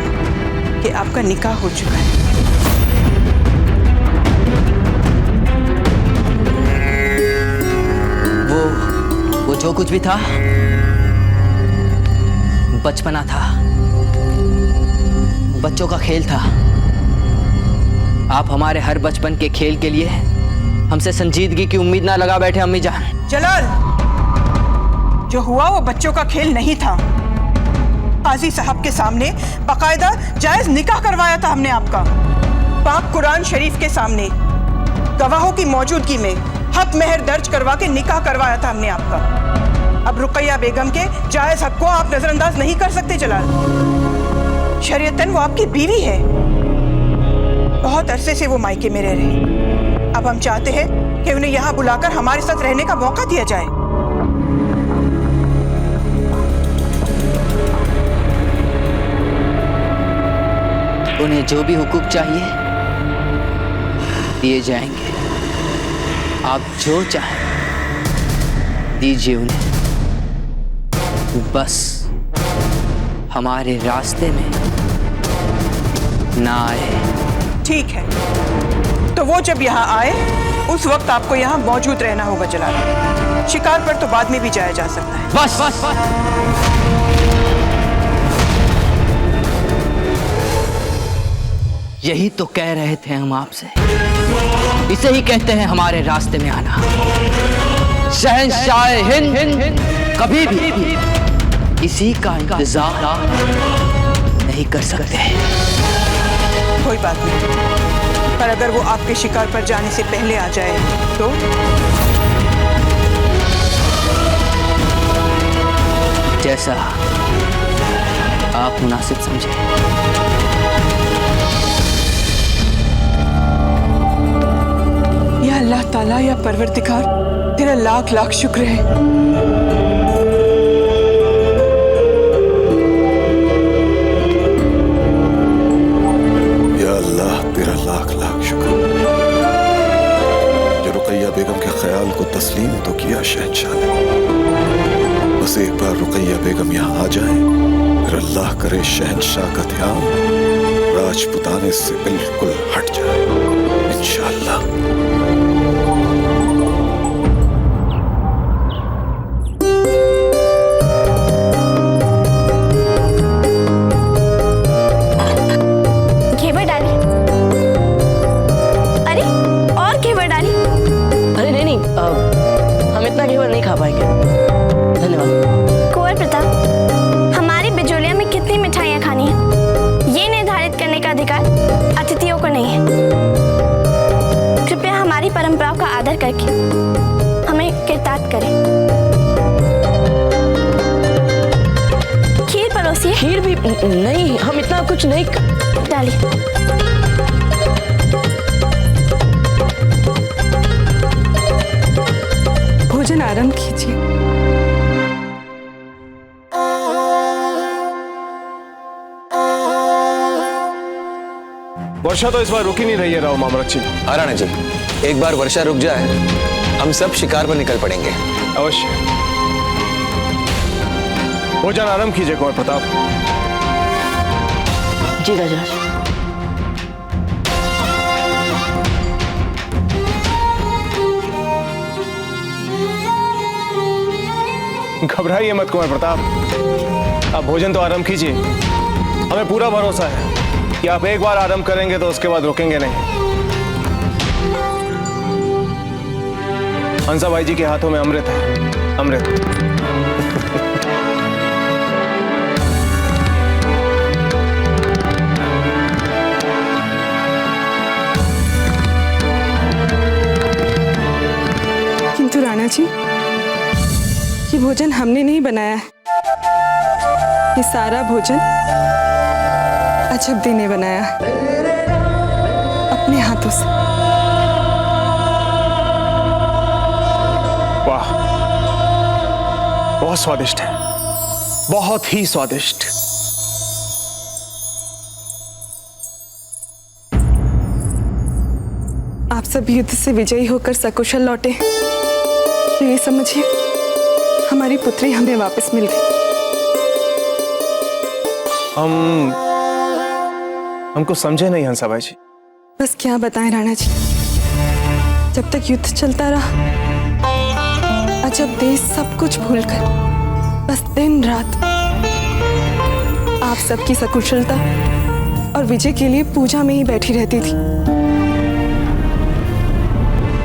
कि आपका निकाह हो चुका है। वो जो कुछ भी था बचपना था, बच्चों का खेल था। आप हमारे हर बचपन के खेल के लिए हमसे संजीदगी की उम्मीद ना लगा बैठे अम्मी जान। जलाल, जो हुआ वो बच्चों का खेल नहीं था। काजी साहब के सामने बाकायदा जायज निकाह करवाया था हमने आपका, पाक कुरान शरीफ के सामने गवाहों की मौजूदगी में हक मेहर दर्ज करवा के निकाह करवाया था हमने आपका। अब रुकैया बेगम के जायज हक को आप नजरअंदाज नहीं कर सकते जलाल। शरीयतन वो आपकी बीवी है, बहुत अरसे से वो मायके में रह रही। अब हम चाहते हैं कि उन्हें यहाँ बुलाकर हमारे साथ रहने का मौका दिया जाए। उन्हें जो भी हुकूक चाहिए दिए जाएंगे, आप जो चाहें दीजिए उन्हें, बस हमारे रास्ते में ना आए। ठीक है, तो वो जब यहाँ आए उस वक्त आपको यहाँ मौजूद रहना होगा जलाल। शिकार पर तो बाद में भी जाया जा सकता है। बस बस, बस। यही तो कह रहे थे हम आपसे, इसे ही कहते हैं हमारे रास्ते में आना। शहंशाह हिंद कभी भी किसी का इंतजार नहीं कर सकते। कोई बात नहीं, पर अगर वो आपके शिकार पर जाने से पहले आ जाए तो? जैसा आप मुनासिब समझे। या अल्लाह ताला, या परवरदिगार, तेरा लाख लाख शुक्र है। या अल्लाह, तेरा लाख लाख शुक्र जो रुकैया बेगम के ख्याल को तस्लीम तो किया शहंशाह ने। बस एक बार रुकैया बेगम यहाँ आ जाए, फिर अल्लाह करे शहंशाह का ध्यान राजपुताने से बिल्कुल हट जाए इंशाअल्लाह। घेवर डाली। अरे और घेवर डाली। अरे नहीं हम इतना घेवर नहीं खा पाएंगे, धन्यवाद। कुंवर प्रताप, हमारी बिजोलिया में कितनी मिठाइयाँ खानी है ये निर्धारित करने का अधिकार अतिथियों को नहीं है। कृपया हमारी परंपराओं का आदर करके हमें कृतार्थ करें। खीर परोसिए। खीर भी नहीं, हम इतना कुछ नहीं डाली। भोजन आरंभ कीजिए। वर्षा तो इस बार रुक ही नहीं रही है राव मामरक जी। राणा जी, एक बार वर्षा रुक जाए हम सब शिकार पर निकल पड़ेंगे। अवश्य। भोजन आरंभ कीजिए कुंवर प्रताप। जी राजराज। घबराइए मत कुंवर प्रताप, आप भोजन तो आरंभ कीजिए। हमें पूरा भरोसा है कि आप एक बार आरंभ करेंगे तो उसके बाद रुकेंगे नहीं। हंसा भाई जी के हाथों में अमृत है, अमृत। किंतु राणा जी, ये भोजन हमने नहीं बनाया है। ये सारा भोजन अजब्दे ने बनाया है अपने हाथों से। वाह, बहुत स्वादिष्ट है, बहुत ही स्वादिष्ट। आप सब युद्ध से विजयी होकर सकुशल लौटे तो ये समझिए हमारी पुत्री हमें वापस मिल गई। हमको समझे नहीं हंसा भाई जी। बस क्या बताएं राणा जी, जब तक युद्ध चलता रहा और जब देश सब कुछ भूलकर बस दिन रात आप सबकी सकुशलता और विजय के लिए पूजा में ही बैठी रहती थी।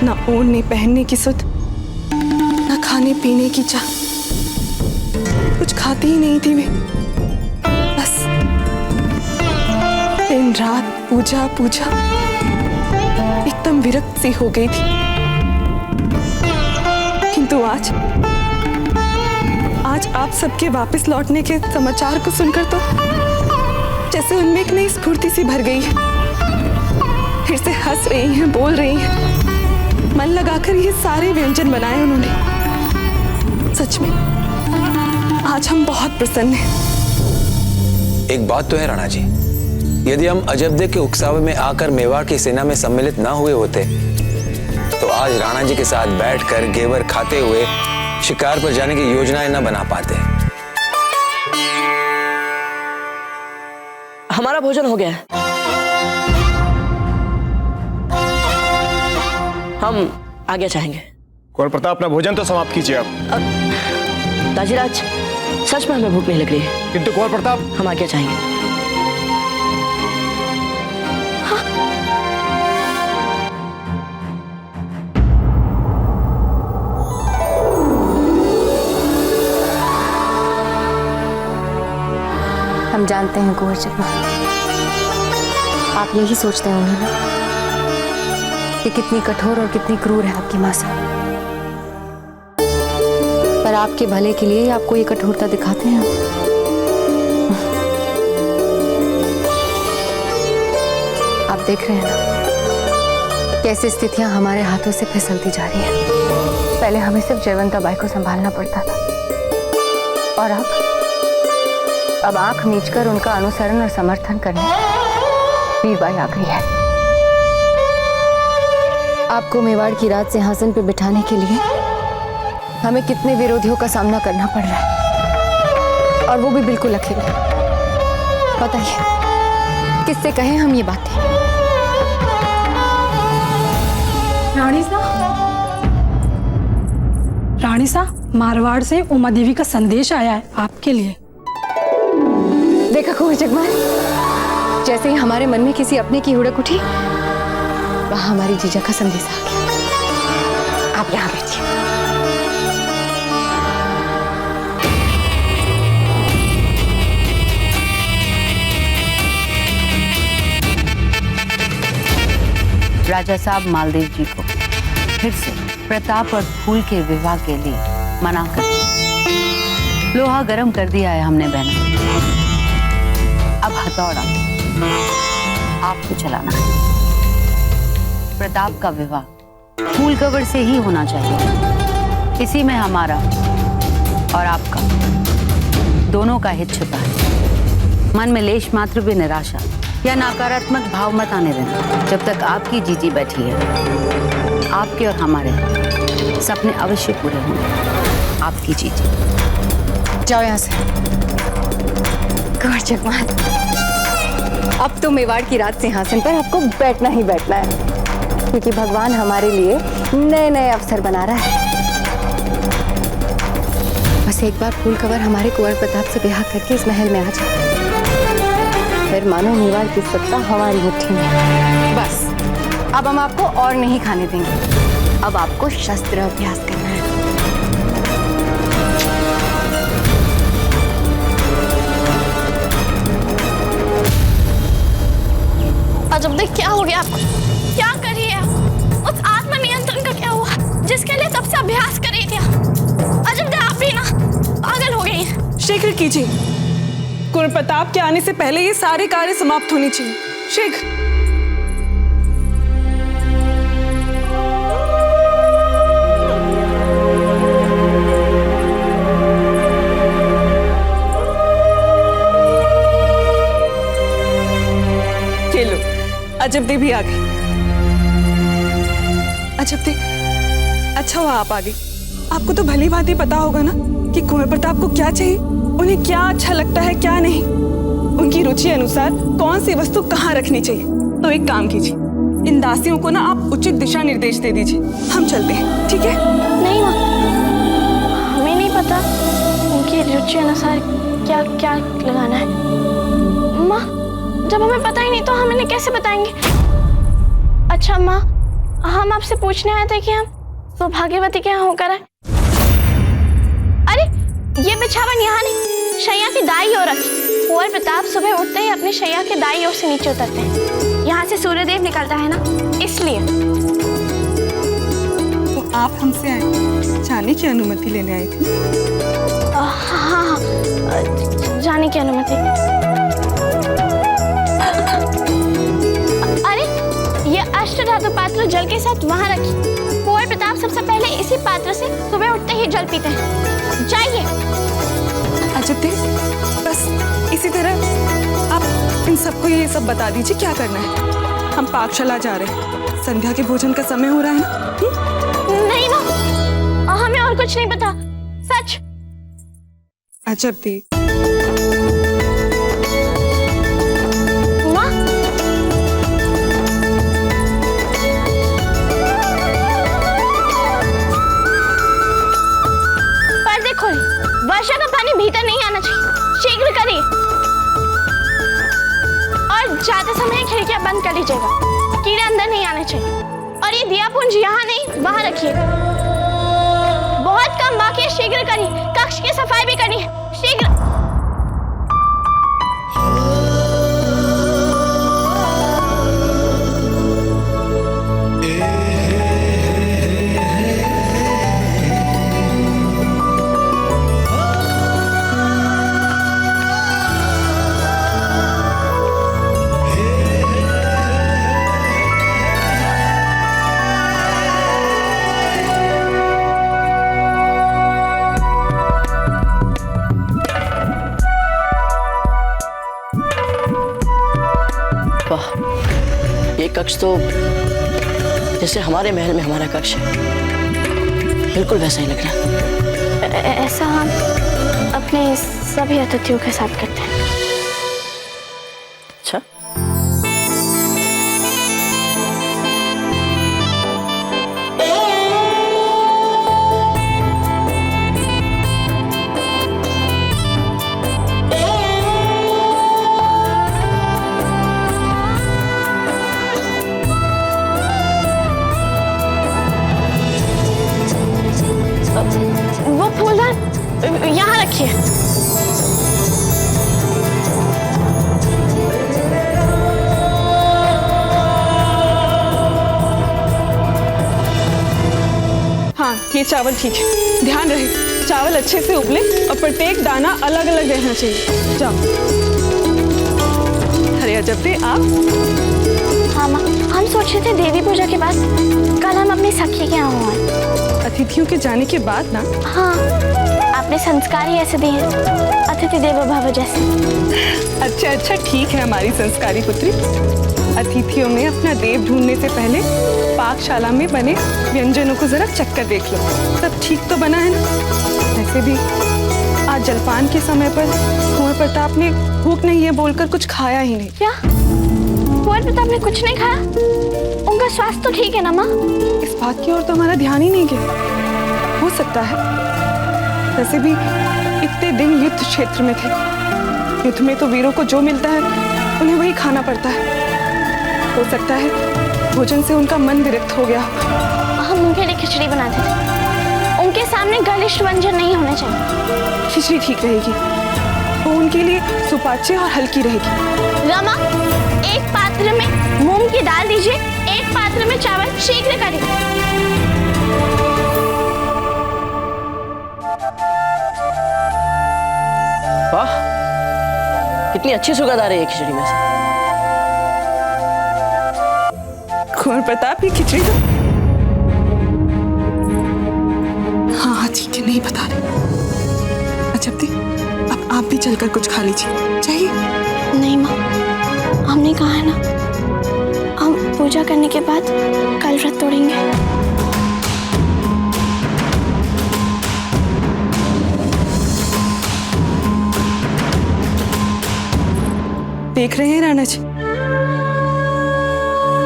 ना ओढ़ने पहनने की सुध, ना खाने पीने की चाह, कुछ खाती ही नहीं थी वे। बस दिन रात पूजा पूजा, एकदम विरक्त सी हो गई थी। किंतु आज आप सबके वापस लौटने के समाचार को सुनकर तो जैसे उनमें एक नई स्फूर्ति सी भर गई है। फिर से हंस रही हैं, बोल रही हैं। मन लगाकर ये सारे व्यंजन बनाए उन्होंने। सच में आज हम बहुत प्रसन्न हैं। एक बात तो है राणा जी, यदि हम अजब्दे के उकसावे में आकर मेवाड़ की सेना में सम्मिलित ना हुए होते तो आज राणा जी के साथ बैठकर घेवर खाते हुए शिकार पर जाने की योजनाएं न बना पाते। हमारा भोजन हो गया है, हम आगे चाहेंगे। कुंवर प्रताप, अपना भोजन तो समाप्त कीजिए आप। ताजीराज, सच में हमें भूख नहीं लग रही है। किंतु कुंवर प्रताप, हम आगे चाहेंगे। हम जानते हैं कुंवर चकमा, आप यही सोचते होंगे ना कि कितनी कठोर और कितनी क्रूर है आपकी मासा। पर आपके भले के लिए ही आपको ये कठोरता दिखाते हैं। आप देख रहे हैं ना कैसे स्थितियां हमारे हाथों से फिसलती जा रही हैं। पहले हमें सिर्फ जयवंता बाई को संभालना पड़ता था और अब आंख मीचकर उनका अनुसरण और समर्थन करने वीरबाई आ गई है। आपको मेवाड़ की राज सिंहासन पर बिठाने के लिए हमें कितने विरोधियों का सामना करना पड़ रहा है, और वो भी बिल्कुल अकेले। बताइए किससे कहें हम ये बातें? रानी सा, मारवाड़ से उमा देवी का संदेश आया है आपके लिए। देखा कुंवर जगमाल, जैसे ही हमारे मन में किसी अपने की हुड़क उठी, वहां हमारी जीजा का संदेश आ गया। आप यहाँ बैठिए। राजा साहब मालदेव जी को फिर से प्रताप और फूल के विवाह के लिए मना कर लोहा गर्म कर दिया है हमने बहना। अब हथौड़ा आपको चलाना है। प्रताप का विवाह फूल कवर से ही होना चाहिए। इसी में हमारा और आपका दोनों का हित छिपा है। मन में लेश मात्र भी निराशा या नकारात्मक भाव मत आने देना। जब तक आपकी जीजी बैठी है, आपके और हमारे सपने अवश्य पूरे होंगे। आपकी जीजी। जाओ यहाँ से। कुंवर जगमाल, अब तो मेवाड़ की राज सिंहासन पर आपको बैठना ही बैठना है, क्योंकि भगवान हमारे लिए नए नए अवसर बना रहा है। बस एक बार फूल कवर हमारे कुंवर प्रताप से ब्याह करके इस महल में आ जाए, फिर मानो मेवाड़ की सत्ता हमारी मुट्ठी में। बस अब हम आपको और नहीं खाने देंगे। अब आपको शस्त्र अभ्यास करना है। अजब देख, क्या हो गया आपको? क्या कर रही है आप? उस आत्मनियंत्रण का क्या हुआ जिसके लिए तब से अभ्यास कर रही थी? अजब देख, आप भी ना पागल हो गई हैं। शीघ्र कीजिए, कुंवर प्रताप के आने से पहले ये सारे कार्य समाप्त होने चाहिए। शीघ्र। चलो, अजब दे भी आ गई। अजब दे, अच्छा हुआ आप आ गई। आपको तो भली भांति पता होगा ना कि कुंवर प्रताप को क्या चाहिए, उन्हें क्या अच्छा लगता है क्या नहीं, उनकी रुचि अनुसार कौन सी वस्तु कहाँ रखनी चाहिए। तो एक काम कीजिए, इन दासियों को ना आप उचित दिशा निर्देश दे दीजिए। हम चलते हैं, ठीक है? नहीं माँ, हमें नहीं पता उनकी रुचि अनुसार क्या क्या लगाना है। माँ, जब हमें पता ही नहीं तो हम इन्हें कैसे बताएंगे? अच्छा माँ, हम आपसे पूछने आए थे कि हम सौभाग्यवती के यहाँ होकर आए। अरे ये बिछावन यहाँ नहीं, शैया की दाई ओर रखी। कुंवर प्रताप सुबह उठते ही अपनी शैया के दाई ओर से नीचे उतरते हैं। यहाँ से सूर्यदेव निकलता है ना, इसलिए। तो आप हमसे आए जाने की अनुमति लेने आई थी? हाँ, जाने की अनुमति। अरे ये अष्टधातु पात्र जल के साथ वहाँ रखी। कुंवर प्रताप सबसे पहले इसी पात्र से सुबह उठते ही जल पीते हैं। जाइए। अजब देव, बस इसी तरह आप इन सबको ये सब बता दीजिए क्या करना है। हम पाकशाला जा रहे हैं, संध्या के भोजन का समय हो रहा है ना? नहीं माँ, हमें और कुछ नहीं पता, सच। अजब देव। माँ, पर्दे खोले, वर्षा का पानी भीतर नहीं आना चाहिए। शीघ्र करिए और जाते समय खिड़कियां बंद कर लीजिएगा, कीड़े अंदर नहीं आने चाहिए। और ये दिया पुंज यहाँ नहीं वहां रखिए। बहुत कम बाकी है, शीघ्र करिए। कक्ष की सफाई भी करनी है, शीघ्र। ये कक्ष तो जैसे हमारे महल में हमारा कक्ष है। बिल्कुल वैसा ही लग रहा है। ऐसा हम अपने सभी अतिथियों के साथ करते हैं। अच्छा, वो फूलदान यहाँ रखिए। हाँ, ये चावल ठीक है। ध्यान रहे चावल अच्छे से उबले और प्रत्येक दाना अलग अलग रहना चाहिए। जाओ। अरे अजब दे आप। हाँ माँ, हम सोच रहे थे देवी पूजा के बाद कल हम अपनी सखी के यहाँ हुए। अतिथियों के जाने के बाद ना? हाँ, आपने संस्कार ही ऐसे दिए, अतिथि देवो भव जैसे। अच्छा अच्छा, ठीक है हमारी संस्कारी पुत्री। अतिथियों में अपना देव ढूंढने से पहले पाकशाला में बने व्यंजनों को जरा चक्कर देख लो, सब ठीक तो बना है ना? वैसे भी आज जलपान के समय पर कुंवर प्रताप ने भूख नहीं है बोलकर कुछ खाया ही नहीं। क्या कुंवर प्रताप ने कुछ नहीं खाया? उनका स्वास्थ्य तो ठीक है ना माँ? इस बात की ओर तो हमारा ध्यान ही नहीं गया। हो सकता है, वैसे भी इतने दिन युद्ध क्षेत्र में थे। युद्ध में तो वीरों को जो मिलता है उन्हें वही खाना पड़ता है। हो सकता है भोजन से उनका मन विरक्त हो गया। हम उनके लिए खिचड़ी बनाते थे, उनके सामने गलिष्ठ व्यंजन नहीं होने चाहिए। खिचड़ी ठीक रहेगी, वो उनके लिए सुपाच्य और हल्की रहेगी। रमा, एक पात्र में मूंग की दाल दीजिए, एक पात्र में चावल, शीघ्र करिए। वाह, कितनी अच्छी सुगंध आ रही है खिचड़ी में से। कुंवर प्रताप की खिचड़ी तो हाँ ठीक है, नहीं बता रहे। अच्छा दी, अब आप भी चलकर कुछ खा लीजिए। चाहिए? नहीं माँ, हमने कहा है ना, हम पूजा करने के बाद कल व्रत तोड़ेंगे। देख रहे हैं राणा जी,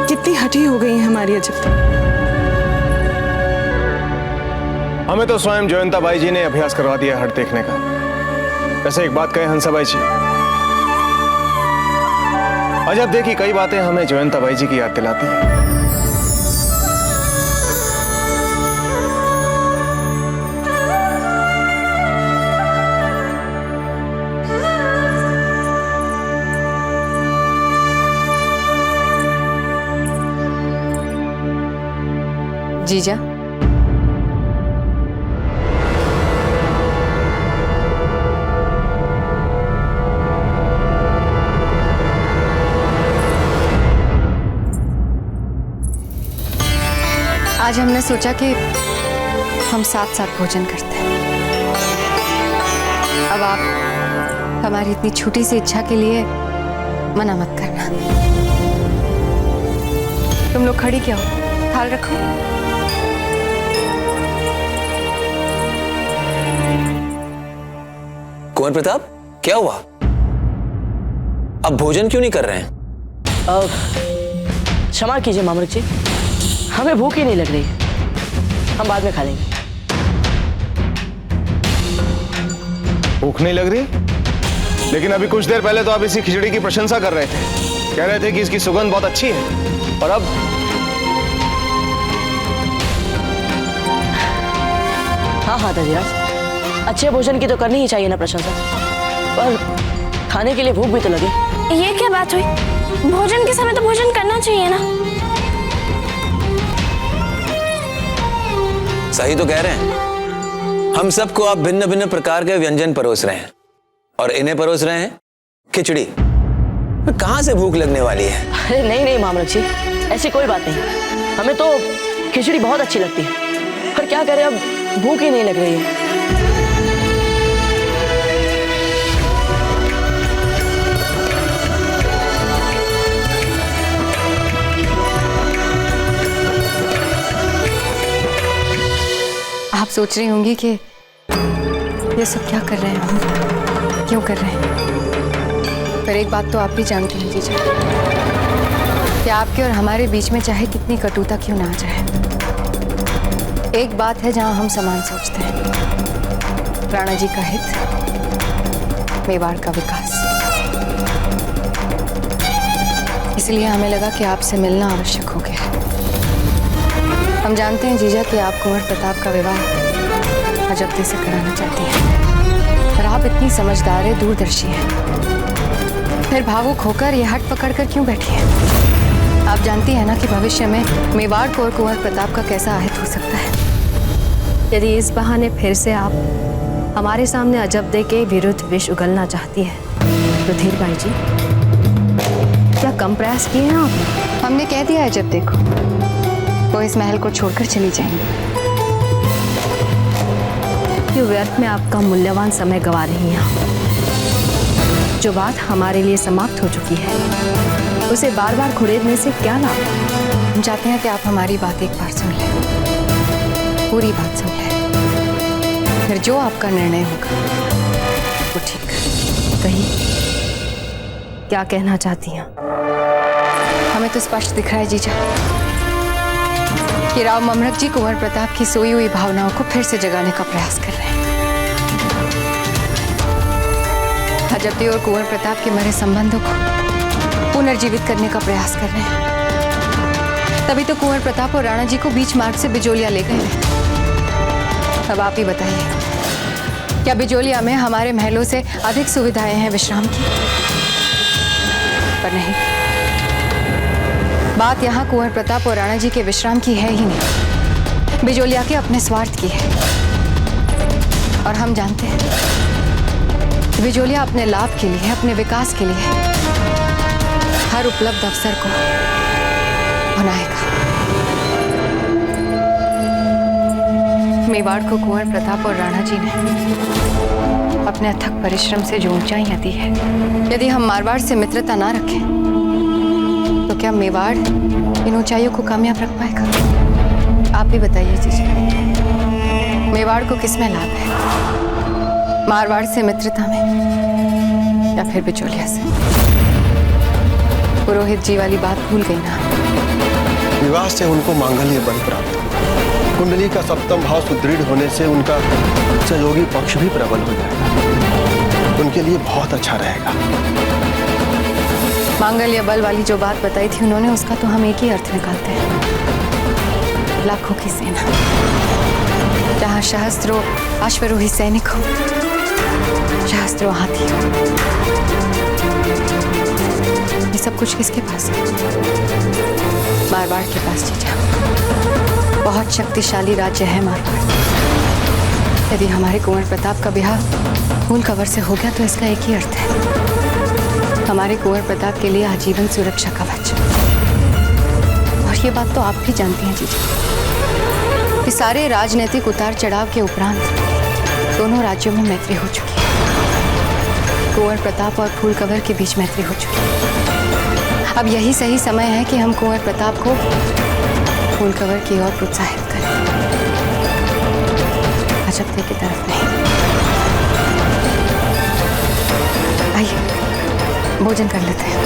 कितनी हठी हो गई है हमारी अजब। हमें तो स्वयं जयंताबाई जी ने अभ्यास करवा दिया हट देखने का। वैसे एक बात कहे हंसाबाई जी, अजब देखी कई बातें हमें जयंताबाई जी की याद दिलाती हैं। जीजा, आज हमने सोचा कि हम साथ साथ भोजन करते हैं। अब आप हमारी इतनी छोटी सी इच्छा के लिए मना मत करना। तुम लोग खड़ी क्या हो? थाल रखो। कुंवर प्रताप, क्या हुआ? अब भोजन क्यों नहीं कर रहे हैं? क्षमा कीजिए मामलक जी, हमें भूख ही नहीं लग रही है, हम बाद में खा लेंगे। भूख नहीं लग रही? लेकिन अभी कुछ देर पहले तो आप इसी खिचड़ी की प्रशंसा कर रहे थे, कह रहे थे कि इसकी सुगंध बहुत अच्छी है, और अब? हाँ हाँ दधिराज, अच्छे भोजन की तो करनी ही चाहिए ना प्रशंसा, पर खाने के लिए भूख भी तो लगे। ये क्या बात हुई? भोजन के समय तो भोजन करना चाहिए ना। सही तो कह रहे हैं, हम सबको आप भिन्न भिन्न प्रकार के व्यंजन परोस रहे हैं और इन्हें परोस रहे हैं खिचड़ी। कहां से भूख लगने वाली है? अरे नहीं नहीं मामलक जी, ऐसी कोई बात नहीं, हमें तो खिचड़ी बहुत अच्छी लगती है, पर क्या करें, अब भूख ही नहीं लग रही है। आप सोच रही होंगी कि ये सब क्या कर रहे हैं हम, क्यों कर रहे हैं। पर एक बात तो आप भी जानते हैं जीजा कि आपके और हमारे बीच में चाहे कितनी कटुता क्यों ना आ जाए, एक बात है जहां हम समान सोचते हैं, राणा जी का हित, मेवाड़ का विकास। इसलिए हमें लगा कि आपसे मिलना आवश्यक हो गया। हम जानते हैं जीजा कि आप कुंवर प्रताप का विवाह अजब्दे से कराना चाहती हैं, पर आप इतनी समझदार है, दूरदर्शी हैं, फिर भावुक होकर ये हट पकड़ कर क्यों बैठी हैं? आप जानती हैं ना कि भविष्य में मेवाड़ को और कुंवर प्रताप का कैसा अहित हो सकता है। यदि इस बहाने फिर से आप हमारे सामने अजब्दे के विरुद्ध विष उगलना चाहती है तो धीर बाई जी, क्या कम प्रयास किए हैं आप? हमने कह दिया है जब देखो वो इस महल को छोड़कर चली जाएंगी। क्यों व्यर्थ में आपका मूल्यवान समय गवा रही हैं? जो बात हमारे लिए समाप्त हो चुकी है उसे बार बार खुड़ेदने से क्या लाभ? हम चाहते हैं कि आप हमारी बात एक बार सुन लें, पूरी बात सुन लें, फिर जो आपका निर्णय होगा वो ठीक। कहिए, क्या कहना चाहती हैं? हमें तो स्पष्ट दिख रहा है जीजा कि राव ममरक जी कुंवर प्रताप की सोई हुई भावनाओं को फिर से जगाने का प्रयास कर रहे हैं। अजब्दे और कुंवर प्रताप के मरे संबंधों को पुनर्जीवित करने का प्रयास कर रहे हैं। तभी तो कुंवर प्रताप और राणा जी को बीच मार्ग से बिजोलिया ले गए। अब आप ही बताइए, क्या बिजोलिया में हमारे महलों से अधिक सुविधाएं हैं विश्राम की? पर नहीं, बात यहाँ कुंवर प्रताप और राणा जी के विश्राम की है ही नहीं, बिजोलिया के अपने स्वार्थ की है। और हम जानते हैं कि बिजोलिया अपने लाभ के लिए, अपने विकास के लिए हर उपलब्ध अवसर को बनाएगा। मेवाड़ को कुंवर प्रताप और राणा जी ने अपने अथक परिश्रम से जो ऊंचाइयां दी है, यदि हम मारवाड़ से मित्रता ना रखें तो क्या मेवाड़ इन ऊंचाइयों को कामयाब रख पाएगा? आप ही बताइए जीजा, मेवाड़ को किसमें लाभ है, मारवाड़ से मित्रता में या फिर बिचौलिया से? पुरोहित जी वाली बात भूल गई ना? विवाह से उनको मांगल्य बल प्राप्त हो, कुंडली का सप्तम भाव सुदृढ़ होने से उनका सहयोगी पक्ष भी प्रबल हो जाएगा, उनके लिए बहुत अच्छा रहेगा। मांगल्य बल वाली जो बात बताई थी उन्होंने, उसका तो हम एक ही अर्थ निकालते हैं, लाखों की सेना, जहां सहस्त्रों अश्वरोही सैनिक हो, सहस्त्रों हाथी हो। ये सब कुछ किसके पास है? मारवाड़ के पास जीजा। बहुत शक्तिशाली राज्य है मारवाड़। यदि हमारे कुंवर प्रताप का ब्याह फूल कवर से हो गया तो इसका एक ही अर्थ है, हमारे कुंवर प्रताप के लिए आजीवन सुरक्षा कवच। और ये बात तो आप भी जानती हैं जीजा कि सारे राजनीतिक उतार चढ़ाव के उपरांत दोनों राज्यों में मैत्री हो चुकी है। कुंवर प्रताप और फूल कवर के बीच मैत्री हो चुकी है। अब यही सही समय है कि हम कुंवर प्रताप को फूल कवर की ओर प्रोत्साहित करें, अजब्दे की तरफ नहीं। आइए भोजन कर लेते हैं।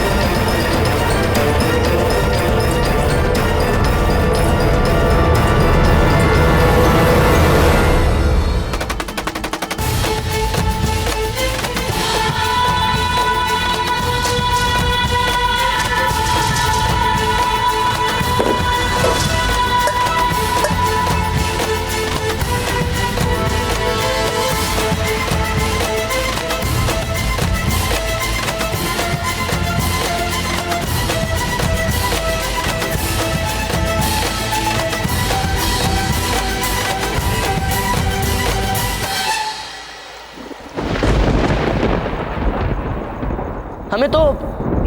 हमें तो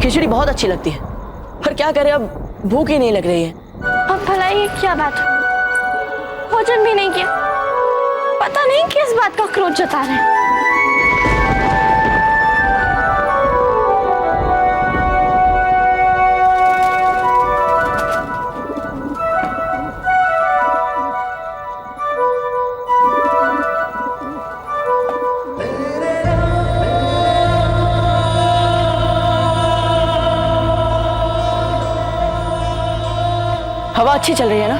खिचड़ी बहुत अच्छी लगती है, पर क्या करें, अब भूख ही नहीं लग रही है। अब भला ये क्या बात हो, भोजन भी नहीं किया, पता नहीं किस बात का क्रोध जता रहे हैं। हवा अच्छी चल रही है ना?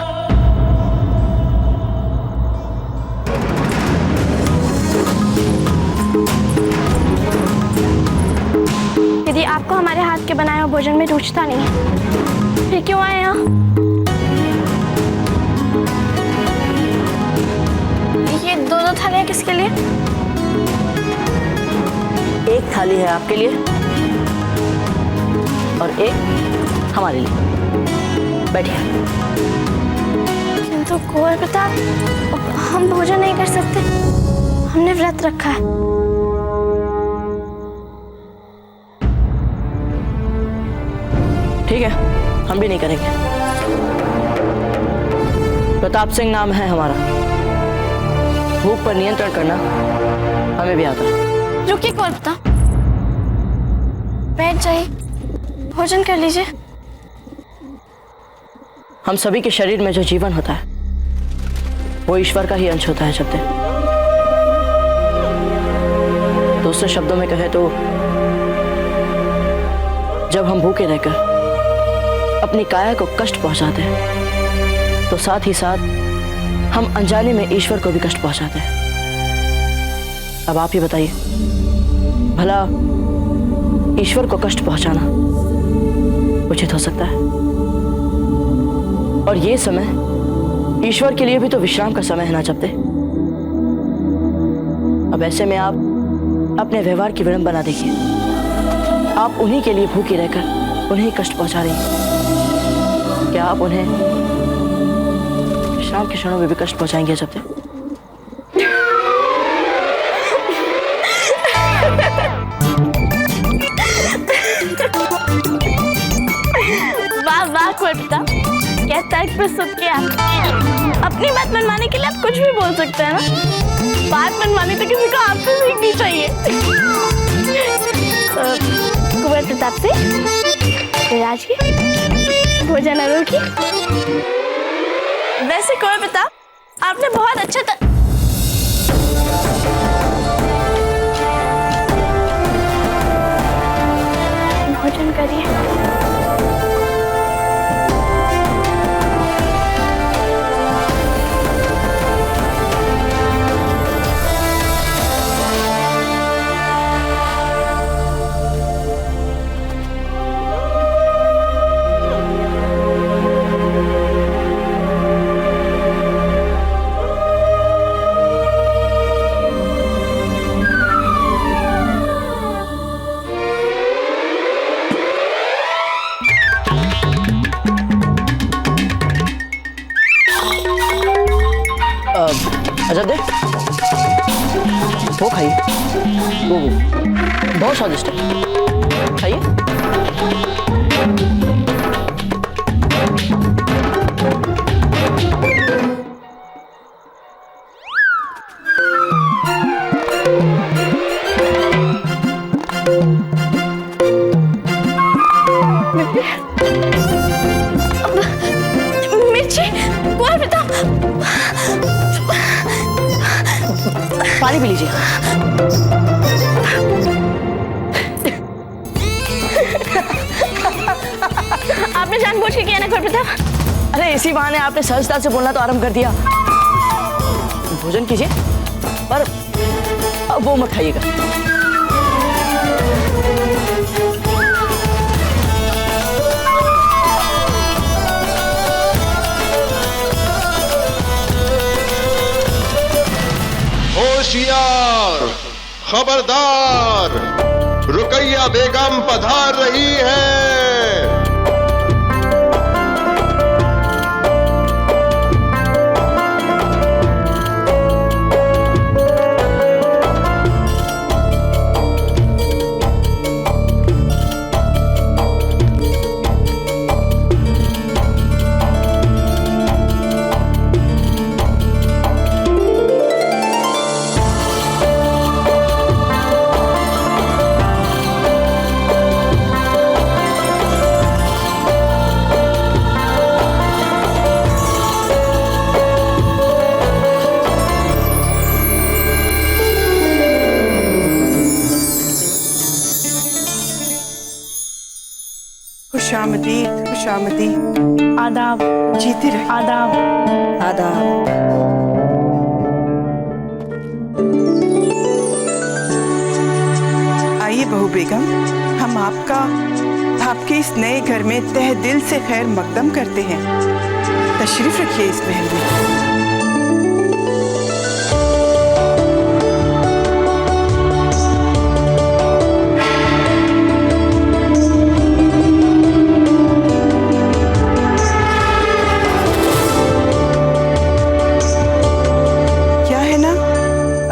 यदि आपको हमारे हाथ के बनाए हुए भोजन में रुचता नहीं है, फिर क्यों आए यहाँ? ये दो थालियाँ किसके लिए? एक थाली है आपके लिए और एक हमारे लिए। बैठिए। किंतु कुंवर प्रताप, हम भोजन नहीं कर सकते, हमने व्रत रखा है। ठीक है, हम भी नहीं करेंगे। प्रताप सिंह नाम है हमारा। भूख पर नियंत्रण करना हमें भी आता है। रुकिए कुंवर प्रताप, बैठ जाइए, भोजन कर लीजिए। हम सभी के शरीर में जो जीवन होता है वो ईश्वर का ही अंश होता है शब्द। दूसरे शब्दों में कहें तो जब हम भूखे रहकर अपनी काया को कष्ट पहुंचाते हैं तो साथ ही साथ हम अनजाने में ईश्वर को भी कष्ट पहुंचाते हैं। अब आप ही बताइए, भला ईश्वर को कष्ट पहुंचाना उचित हो सकता है? और ये समय ईश्वर के लिए भी तो विश्राम का समय है ना जपते। अब ऐसे में आप अपने व्यवहार की विडंबना देखिए। आप उन्हीं के लिए भूखे रहकर उन्हें कष्ट पहुंचा रही हैं। क्या आप उन्हें विश्राम के क्षणों में भी कष्ट पहुंचाएंगे जपते? वाह वाह कुंवर प्रताप, क्या तर्क प्रस्तुत किया। अपनी बात मनवाने के लिए आप कुछ भी बोल सकते हैं ना। बात मनवानी तो किसी को आपसे सीखनी चाहिए। कुंवर प्रताप से विराज की भोजन अरुण की। वैसे कुंवर प्रताप, आपने बहुत अच्छा भोजन करिए। अजय देख, वो खाइए, वो बहुत स्वादिष्ट है, खाइए। मिर्ची, कुंवर प्रताप, पानी पी लीजिए। आपने जानबूझ के किया ना कुंवर प्रताप? अरे इसी बहाने आपने सहजता से बोलना तो आरंभ कर दिया। भोजन कीजिए, पर अब वो मत खाइएगा। होशियार, खबरदार, रुकैया बेगम पधार रही है। खुशामदीद खुशामदीद। आदाब। जीते रहे। आदाब। आदाब। आइए बहू बेगम, हम आपके इस नए घर में तहे दिल से खैर मकदम करते हैं। तशरीफ रखिए इस महल में। क्या है ना,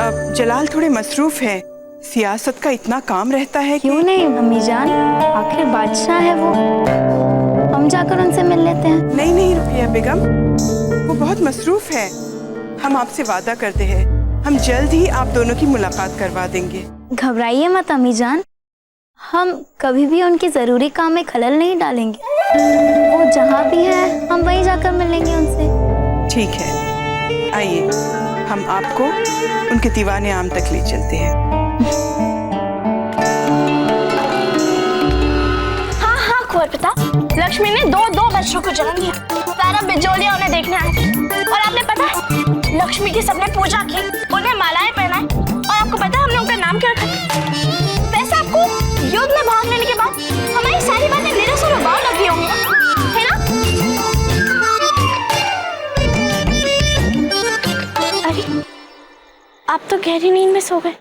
अब जलाल थोड़े मसरूफ है, सियासत का इतना काम रहता है। क्यों नहीं अम्मी जान, आखिर बादशाह है वो, हम जाकर उनसे मिल लेते हैं। नहीं नहीं रुकिया बेगम, वो बहुत मसरूफ है। हम आपसे वादा करते हैं, हम जल्द ही आप दोनों की मुलाकात करवा देंगे। घबराइए मत अम्मी जान, हम कभी भी उनके जरूरी काम में खलल नहीं डालेंगे। वो जहाँ भी है हम वहीं जाकर मिलेंगे उनसे। ठीक है, आइए हम आपको उनके दीवाने आम तक ले चलते हैं। हाँ कुंवर प्रताप, लक्ष्मी ने दो बच्चों को जन्म दिया। सारा बिजोलिया उन्हें देखने आए और आपने पता है लक्ष्मी की सबने पूजा की, उन्हें मालाएं पहनाई और आपको पता है हमने उनका नाम क्या रखा? वैसे आपको युद्ध में भाग लेने के बाद हमारी सारी बातें निरस और उबाऊ लगी होंगी ना, है ना? अरे आप तो गहरी नींद में सो गए।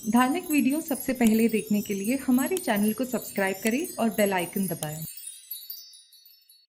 धार्मिक वीडियो सबसे पहले देखने के लिए हमारे चैनल को सब्सक्राइब करें और बेल आइकन दबाएं।